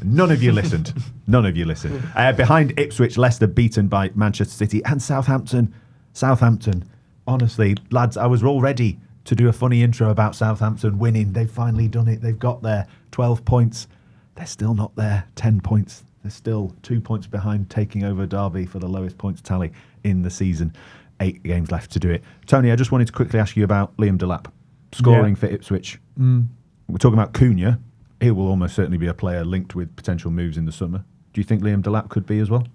None of you listened. Behind Ipswich, Leicester beaten by Manchester City and Southampton. Honestly, lads, I was all ready to do a funny intro about Southampton winning. They've finally done it. They've got there. 12 points. They're still not there. 10 points. They're still 2 points behind taking over Derby for the lowest points tally in the season. 8 games left to do it. Tony, I just wanted to quickly ask you about Liam Delap scoring for Ipswich. We're talking about Cunha. He will almost certainly be a player linked with potential moves in the summer. Do you think Liam Delap could be as well?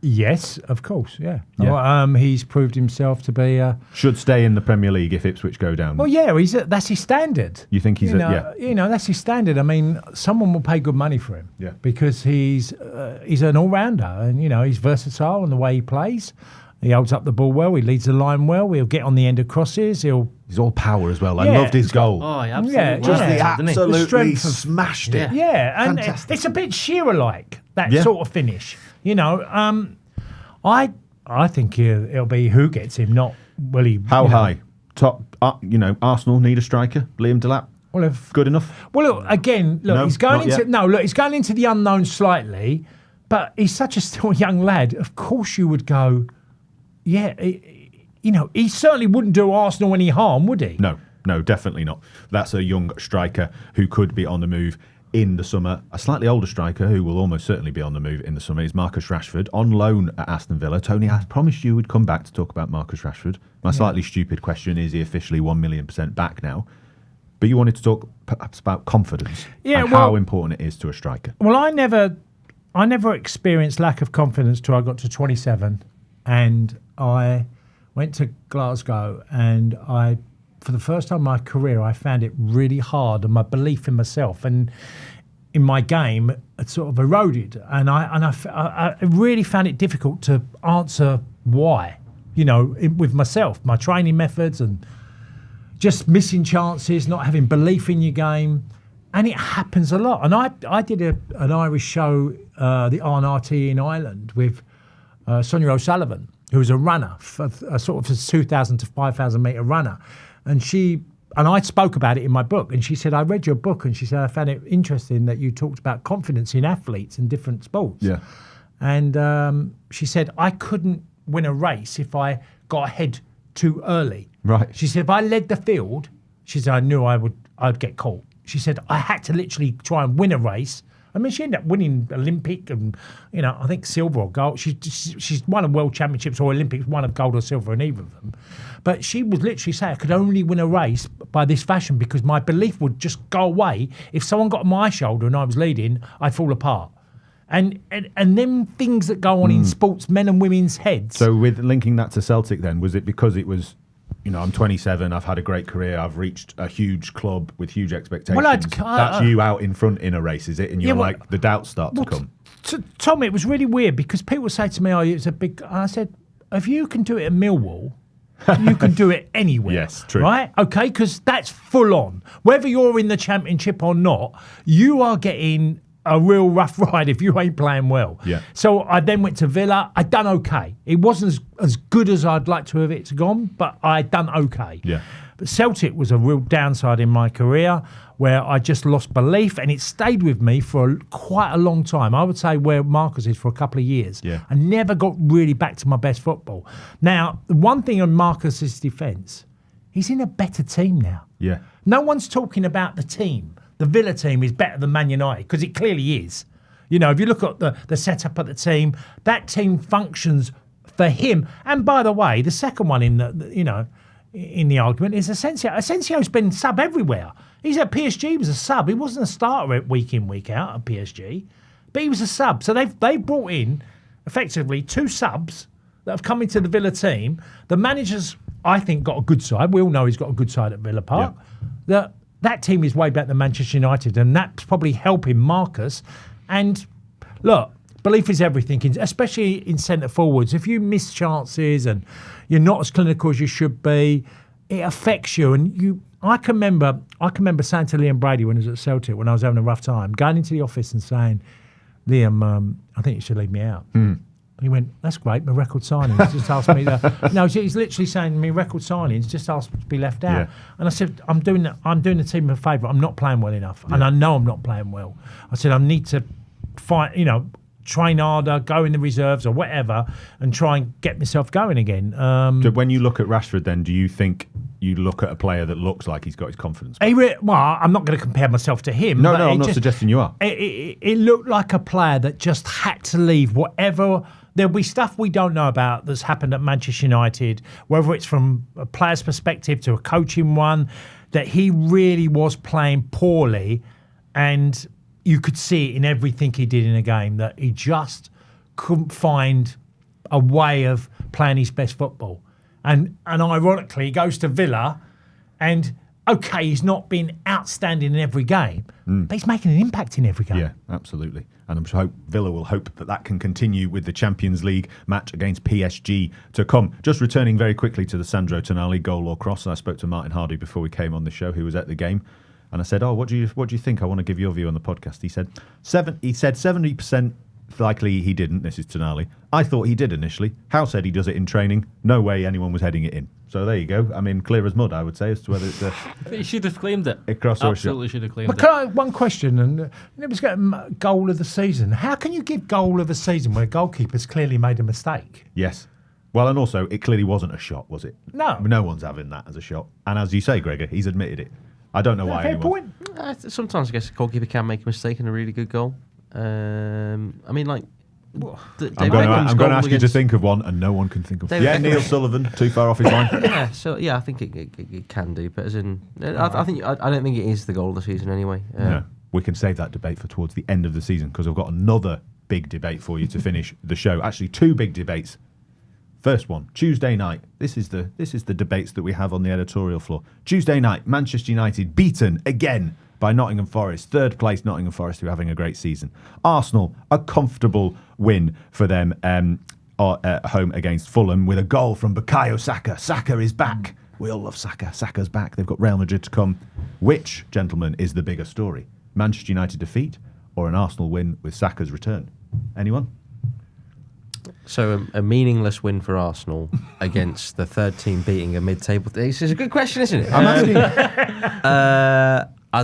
Yes, of course, yeah. Well, he's proved himself to be... should stay in the Premier League if Ipswich go down. Well, yeah, that's his standard. You think he's that's his standard. I mean, someone will pay good money for him because he's an all-rounder and, he's versatile in the way he plays. He holds up the ball well. He leads the line well. He'll get on the end of crosses. He's all power as well. I loved his goal. Oh, absolutely. Absolutely smashed it. Yeah, and it's a bit Shearer-like, that sort of finish. I think it'll be who gets him, not will he. How high? Top. Arsenal need a striker. Liam Delap. Well, good enough. Well, look again. He's going into the unknown slightly, but he's such a still young lad. Of course, you would go. Yeah, he certainly wouldn't do Arsenal any harm, would he? No, definitely not. That's a young striker who could be on the move in the summer. A slightly older striker who will almost certainly be on the move in the summer is Marcus Rashford, on loan at Aston Villa. Tony, I promised you would come back to talk about Marcus Rashford. My slightly stupid question, is he officially 1,000,000% back now? But you wanted to talk perhaps about confidence and how important it is to a striker. Well, I never experienced lack of confidence till I got to 27 and I went to Glasgow and for the first time in my career, I found it really hard and my belief in myself and in my game had sort of eroded. And I really found it difficult to answer why, with myself, my training methods and just missing chances, not having belief in your game. And it happens a lot. And I did an Irish show, the RNRT in Ireland with Sonia O'Sullivan, who was a runner, a sort of a 2,000 to 5,000 metre runner. And I spoke about it in my book. And she said, I read your book. And she said, I found it interesting that you talked about confidence in athletes in different sports. Yeah. And she said, I couldn't win a race if I got ahead too early. Right. She said, if I led the field, she said, I knew I'd get caught. She said, I had to literally try and win a race. I mean, she ended up winning Olympic and, I think silver or gold. She's won a world championships or Olympics, one of gold or silver in either of them. But she would literally say, I could only win a race by this fashion because my belief would just go away. If someone got on my shoulder and I was leading, I'd fall apart. And them things that go on in sports, men and women's heads. So with linking that to Celtic then, was it because it was... I'm 27, I've had a great career, I've reached a huge club with huge expectations. Well, that's you out in front in a race, is it? And you're the doubts start to come. Tom, it was really weird because people say to me, it's a big... I said, if you can do it at Millwall, you can do it anywhere. Yes, true. Right? Okay, because that's full on. Whether you're in the Championship or not, you are getting a real rough ride if you ain't playing well. Yeah. So I then went to Villa. I'd done okay. It wasn't as good as I'd like to have it gone, but I'd done okay. Yeah. But Celtic was a real downside in my career where I just lost belief and it stayed with me for quite a long time. I would say where Marcus is for a couple of years. Yeah. I never got really back to my best football. Now, one thing on Marcus's defence, he's in a better team now. Yeah. No one's talking about the team. The Villa team is better than Man United because it clearly is. You know, if you look at the setup of the team, that team functions for him. And by the way, the second one in the argument is Asensio. Asensio's been sub everywhere. He's at PSG, he was a sub. He wasn't a starter week in, week out at PSG, but he was a sub. So they brought in effectively 2 subs that have come into the Villa team. The manager's, I think, got a good side. We all know he's got a good side at Villa Park. Yeah. That team is way better than Manchester United, and that's probably helping Marcus. And look, belief is everything, especially in centre forwards. If you miss chances and you're not as clinical as you should be, it affects you. And I can remember saying to Liam Brady when he was at Celtic, when I was having a rough time, going into the office and saying, Liam, I think you should leave me out. He went, that's great, my record signings just asked me to... No, he's literally saying to me, record signings just asked me to be left out. Yeah. And I said, I'm doing the team a favour. I'm not playing well enough. Yeah. And I know I'm not playing well. I said, I need to fight, train harder, go in the reserves or whatever, and try and get myself going again. So when you look at Rashford then, do you think you look at a player that looks like he's got his confidence back? Well, I'm not going to compare myself to him. No, I'm not suggesting you are. It looked like a player that just had to leave whatever... There'll be stuff we don't know about that's happened at Manchester United, whether it's from a player's perspective to a coaching one, that he really was playing poorly, and you could see it in everything he did in a game, that he just couldn't find a way of playing his best football. And ironically, he goes to Villa, and okay, he's not been outstanding in every game, but he's making an impact in every game. Yeah, absolutely. And I'm sure Villa will hope that can continue with the Champions League match against PSG to come. Just returning very quickly to the Sandro Tonali goal or cross. I spoke to Martin Hardy before we came on the show, who was at the game. And I said, what do you think? I want to give your view on the podcast. He said 70% likely he didn't. This is Tonali. I thought he did initially. Howe said he does it in training. No way anyone was heading it in. So there you go. I mean, clear as mud, I would say, as to whether it's a... He should have claimed it. A cross or a shot. Absolutely should have claimed it. Can I one question? And it was goal of the season. How can you give goal of the season when a goalkeeper's clearly made a mistake? Yes. Well, and also, it clearly wasn't a shot, was it? No. No one's having that as a shot. And as you say, Gregor, he's admitted it. I don't know why fair anyone... point. Sometimes I guess a goalkeeper can make a mistake in a really good goal. I'm going to ask you to think of one, and no one can think of one. Yeah, Neil Sullivan, too far off his line. I think it can do, but as in, I don't think it is the goal of the season anyway. No, we can save that debate for towards the end of the season, because I've got another big debate for you to finish the show. Actually, 2 big debates. First one, Tuesday night. This is the debates that we have on the editorial floor. Tuesday night, Manchester United beaten again by Nottingham Forest. 3rd place Nottingham Forest, who are having a great season. Arsenal, a comfortable win for them at home against Fulham with a goal from Bukayo Saka. Saka is back. We all love Saka. Saka's back. They've got Real Madrid to come. Which, gentlemen, is the bigger story? Manchester United defeat or an Arsenal win with Saka's return? Anyone? So a meaningless win for Arsenal against the 3rd team beating a mid-table. This is a good question, isn't it? I'm asking...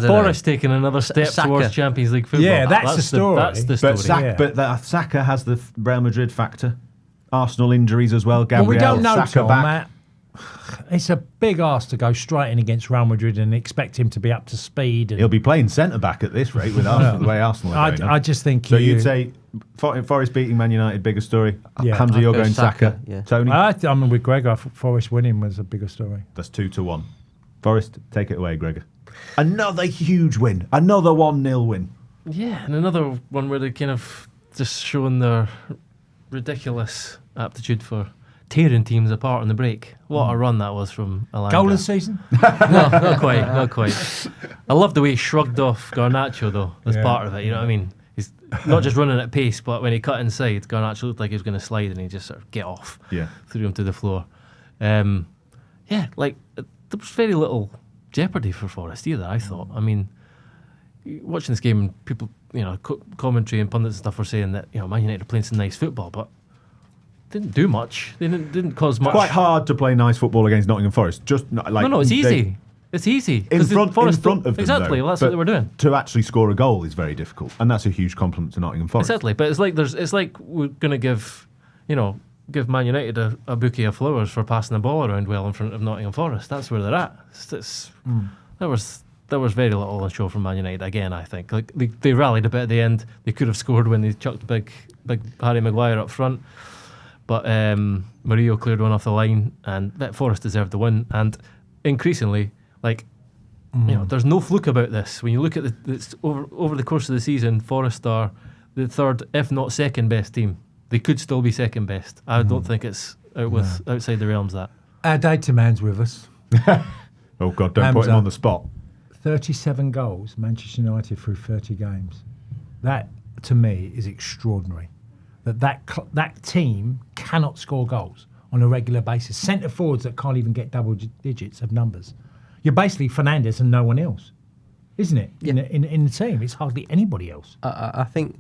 Forest taking another step towards Champions League football. Yeah, that's the story. That's the story. But Saka has the Real Madrid factor. Arsenal injuries as well. Gabriel, we don't know, Saka Tom, back. It's a big ask to go straight in against Real Madrid and expect him to be up to speed. He'll be playing centre-back at this rate with Arsenal, the way Arsenal are going. I just think... So you'd say Forest beating Man United, bigger story. Yeah. Hamza, you're going Saka. Yeah. Tony? I'm with Gregor. Forest winning was a bigger story. That's 2-1. Forest, take it away, Gregor. Another huge win. Another 1-0 win. Yeah, and another one where they kind of just showing their ridiculous aptitude for tearing teams apart on the break. What a run that was from Elanga. Goal of the season? No, not quite. I love the way he shrugged off Garnacho, though, as part of it. You know what I mean? He's not just running at pace, but when he cut inside, Garnacho looked like he was going to slide and he just sort of get off. Yeah. Threw him to the floor. There was very little jeopardy for Forest either, I thought. I mean, watching this game, people, commentary and pundits and stuff were saying that, Man United are playing some nice football, but didn't do much. They didn't cause much. It's quite hard to play nice football against Nottingham Forest. No, it's easy. It's easy. In front of them, exactly. Though, well, that's what they were doing. To actually score a goal is very difficult, and that's a huge compliment to Nottingham Forest. Exactly, but it's like we're going to give Man United a bouquet of flowers for passing the ball around well in front of Nottingham Forest. That's where they're at. That there was very little on show from Man United again. I think like they rallied a bit at the end. They could have scored when they chucked big Harry Maguire up front, but Mourinho cleared one off the line, and Forest deserved the win. And increasingly, like there's no fluke about this. When you look at over the course of the season, Forest are the third, if not second best team. They could still be second best. I don't think it's outside the realms of that. Our data man's with us. Oh God, don't put him on the spot. 37 goals, Manchester United through 30 games. That, to me, is extraordinary. That team cannot score goals on a regular basis. Centre forwards that can't even get double digits of numbers. You're basically Fernandes and no one else, isn't it? Yeah. In the team, it's hardly anybody else. I think.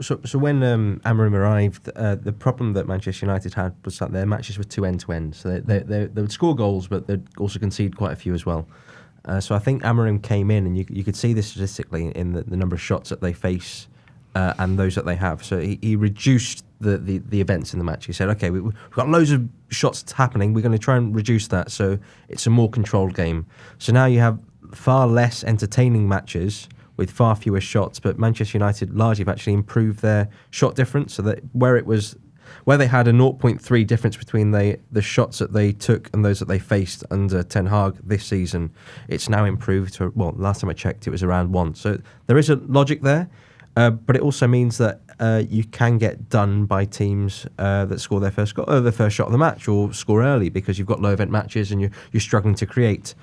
So when Amorim arrived, the problem that Manchester United had was that their matches were too end-to-end. So they would score goals, but they'd also concede quite a few as well. So I think Amorim came in, and you could see this statistically in the number of shots that they face and those that they have. So he reduced the events in the match. He said, okay, we've got loads of shots happening. We're going to try and reduce that so it's a more controlled game. So now you have far less entertaining matches with far fewer shots, but Manchester United largely have actually improved their shot difference, so that where they had a 0.3 difference between the shots that they took and those that they faced under Ten Hag this season, it's now improved to, well, last time I checked it was around 1. So there is a logic there, but it also means that you can get done by teams that score their first shot of the match or score early because you've got low event matches and you're struggling to create.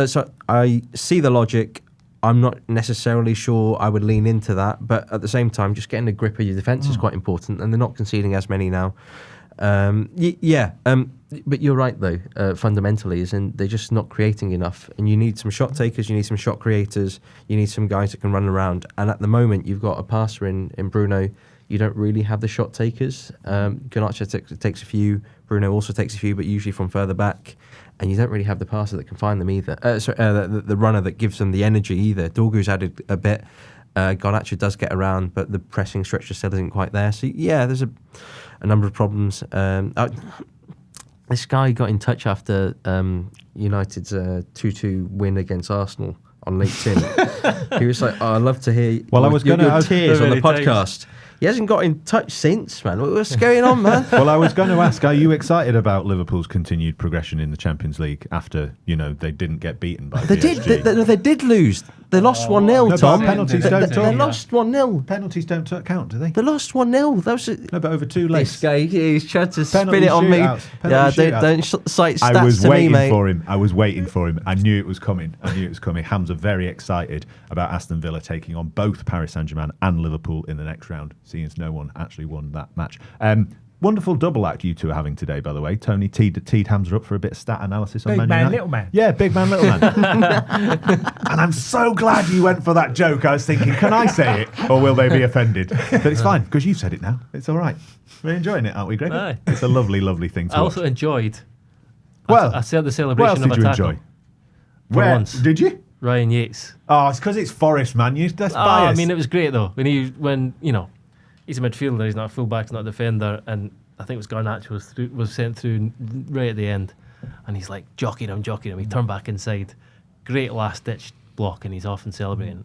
So I see the logic. I'm not necessarily sure I would lean into that, but at the same time, just getting a grip of your defence is quite important, and they're not conceding as many now. But you're right, though, fundamentally, they're just not creating enough, and you need some shot takers, you need some shot creators, you need some guys that can run around, and at the moment, you've got a passer in Bruno. You don't really have the shot takers. Garnacho takes a few, Bruno also takes a few, but usually from further back. And you don't really have the passer that can find them either. The runner that gives them the energy either. Dorgu's added a bit. Garnacho does get around, but the pressing structure still isn't quite there. So, yeah, there's a number of problems. This guy got in touch after United's 2-2 win against Arsenal on LinkedIn. He was like, "Oh, I'd love to hear your tears on the podcast." He hasn't got in touch since, man. What's going on, man? Well, I was going to ask, are you excited about Liverpool's continued progression in the Champions League after, they didn't get beaten by PSG? They did lose. They lost 1-0, Tom. Penalties don't count. They lost 1-0. Penalties don't count, do they? They lost 1-0. That was no, but over 2 legs. This guy, he's trying to spin it on me. Don't cite stats I was to waiting me, mate. for him. I was waiting for him. I knew it was coming. Hamza very excited about Aston Villa taking on both Paris Saint-Germain and Liverpool in the next round, seeing as no one actually won that match. Wonderful double act you two are having today, by the way. Tony teed Hamza up for a bit of stat analysis on Man Man United. Little Man. Yeah, big man, little man. And I'm so glad you went for that joke. I was thinking, can I say it or will they be offended? But it's fine because you said it now. It's all right. We're enjoying it, aren't we, Greg? Aye. It's a lovely, lovely thing to I watch. also enjoyed. Well, I said the what celebration else of did a you tackle. enjoy? For once. Did you? Ryan Yates. Oh, it's because it's Forest, man. That's biased. I mean, it was great though when he's a midfielder, he's not a fullback, he's not a defender, and I think it was Garnacho was sent through right at the end, and he's like jockeying him. He turned back inside, great last ditch block, and he's off and celebrating.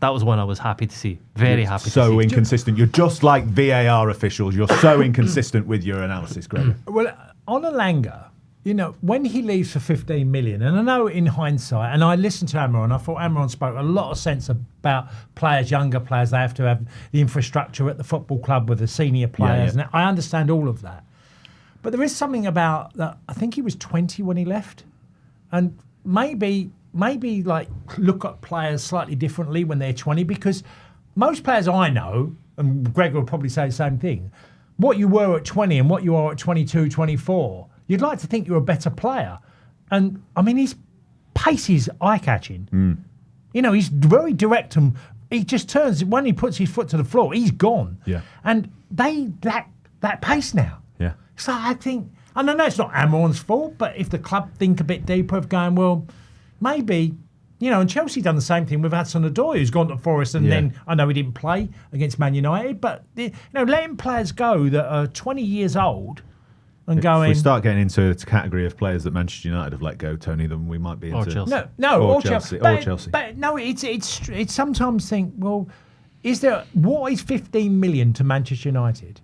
That was one I was happy to see. Very happy to see. So inconsistent. You're just like VAR officials. You're so inconsistent with your analysis, Greg. Well, on Elanga, when he leaves for 15 million, and I know in hindsight, and I listened to Amaron, I thought Amaron spoke a lot of sense about younger players, they have to have the infrastructure at the football club with the senior players, and I understand all of that. But there is something about that, I think he was 20 when he left, and maybe like look at players slightly differently when they're 20, because most players I know, and Greg will probably say the same thing, what you were at 20 and what you are at 22, 24, you'd like to think you're a better player. And, I mean, his pace is eye-catching. He's very direct and he just turns, when he puts his foot to the floor, he's gone. Yeah. And they lack that pace now. Yeah. So I think, and I know it's not Amoron's fault, but if the club think a bit deeper of going, well, maybe, and Chelsea done the same thing with Hudson-Odoi, who's gone to Forest, and then I know he didn't play against Man United, but letting players go that are 20 years old, and If going. we start getting into a category of players that Manchester United have let go, Tony, then we might be into... Or Chelsea. Or Chelsea. Chelsea. But no, it's sometimes think, well, what is 15 million to Manchester United?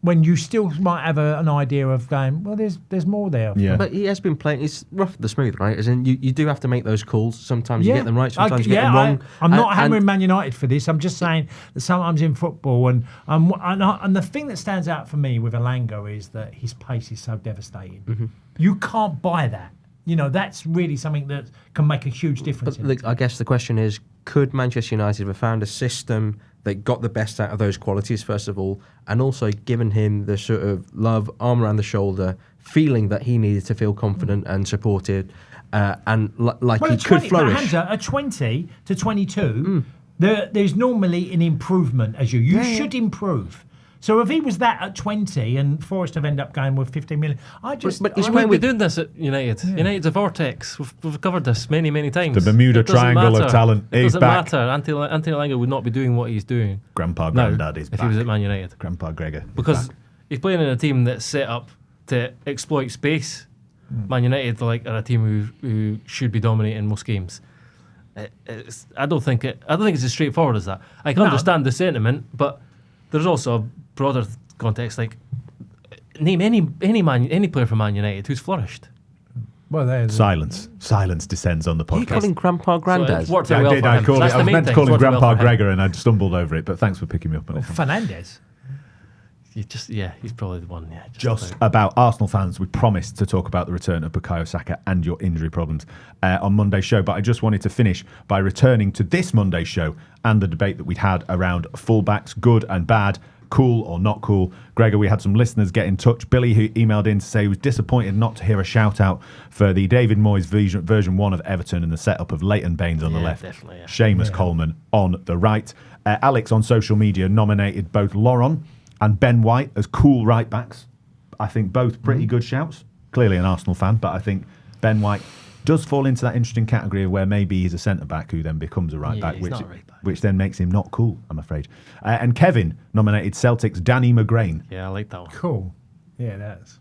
When you still might have an idea of going, well, there's more there. Yeah. But he has been playing. It's rough the smooth, right? As in, you do have to make those calls. Sometimes you get them right. Sometimes you get them wrong. I'm not hammering Man United for this. I'm just saying that sometimes in football, and the thing that stands out for me with Elanga is that his pace is so devastating. Mm-hmm. You can't buy that. That's really something that can make a huge difference. But I guess the question is, could Manchester United have found a system that got the best out of those qualities, first of all, and also given him the sort of love, arm around the shoulder, feeling that he needed to feel confident and supported, and he could flourish. Hamza, at 20 to 22, there's normally an improvement as you should improve. So if he was that at 20 and Forest have ended up going with 15 million, We've been doing this at United. Yeah. United's a vortex. We've covered this many, many times. The Bermuda Triangle of talent. It doesn't matter. Anthony Elanga would not be doing what he's doing. Grandpa Grandad is back. If he was at Man United. Grandpa Gregor. Because he's playing in a team that's set up to exploit space. Man United are a team who should be dominating most games. I don't think it's as straightforward as that. I can understand the sentiment, but there's also a broader context. Name any player from Man United who's flourished. Well, Silence descends on the podcast. You calling Grandpa Grandad? So I did. I was meant to call him Grandpa Gregor, and I stumbled over it. But thanks for picking me up on it. Fernandes. He's probably the one. Yeah, just about Arsenal fans, we promised to talk about the return of Bukayo Saka and your injury problems on Monday's show. But I just wanted to finish by returning to this Monday's show and the debate that we'd had around fullbacks, good and bad, cool or not cool. Gregor, we had some listeners get in touch. Billy, who emailed in to say he was disappointed not to hear a shout out for the David Moyes version 1 of Everton and the setup of Leighton Baines on the left, Seamus Coleman on the right. Alex on social media nominated both Laurent and Ben White as cool right backs. I think both pretty good shouts. Clearly an Arsenal fan, but I think Ben White does fall into that interesting category where maybe he's a centre back who then becomes a right back, which then makes him not cool, I'm afraid. And Kevin nominated Celtic's Danny McGrain. Yeah, I like that one. Cool. Yeah, that's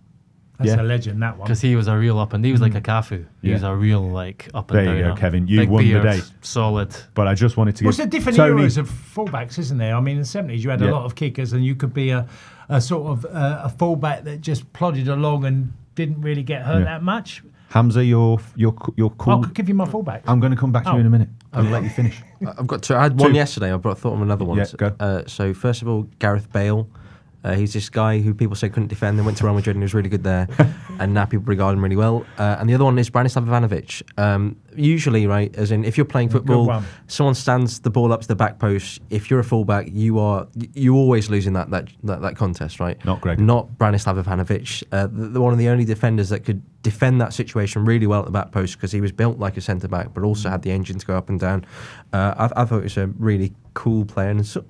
a legend, that one. Because he was a real up and he was like a Cafu. He was a real up and down. There you go, Kevin. You Big won beard, the day. Solid. But I just wanted to give different eras of fullbacks, isn't there? I mean, in the 70s you had a lot of kickers, and you could be a sort of a fullback that just plodded along and didn't really get hurt that much. Hamza, you're cool. I'll give you my fullback. I'm going to come back to you in a minute. I'll let you finish. I've got two. I had one yesterday. I thought of another one. Yeah, go. So first of all, Gareth Bale. He's this guy who people say couldn't defend. They went to Real Madrid and he was really good there. And now people regard him really well. And the other one is Branislav Ivanovic. Usually, right, as in if you're playing football, someone stands the ball up to the back post. If you're a fullback, you always lose in that contest, right? Not Greg. Not Branislav Ivanovic. One of the only defenders that could defend that situation really well at the back post because he was built like a centre back, but also had the engine to go up and down. I thought it was a really cool player, and so,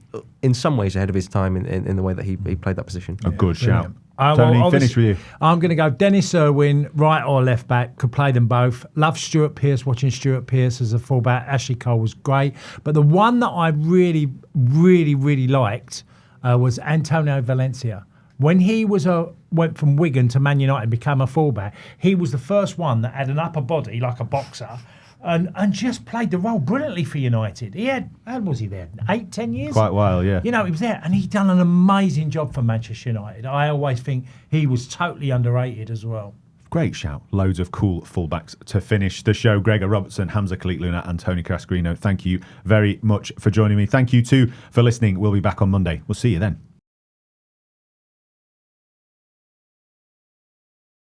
in some ways ahead of his time in the way that he played that position. A good shout. Tony, finish with you. I'm going to go Dennis Irwin, right or left back, could play them both. Love Stuart Pearce, watching Stuart Pearce as a fullback. Ashley Cole was great. But the one that I really, really, really liked was Antonio Valencia. When he went from Wigan to Man United and became a fullback, he was the first one that had an upper body like a boxer and just played the role brilliantly for United. He had, how was he there? 8-10 years? Quite a while, yeah. He was there and he'd done an amazing job for Manchester United. I always think he was totally underrated as well. Great shout. Loads of cool fullbacks to finish the show. Gregor Robertson, Hamza Khalid-Luna and Tony Cascarino, thank you very much for joining me. Thank you too for listening. We'll be back on Monday. We'll see you then.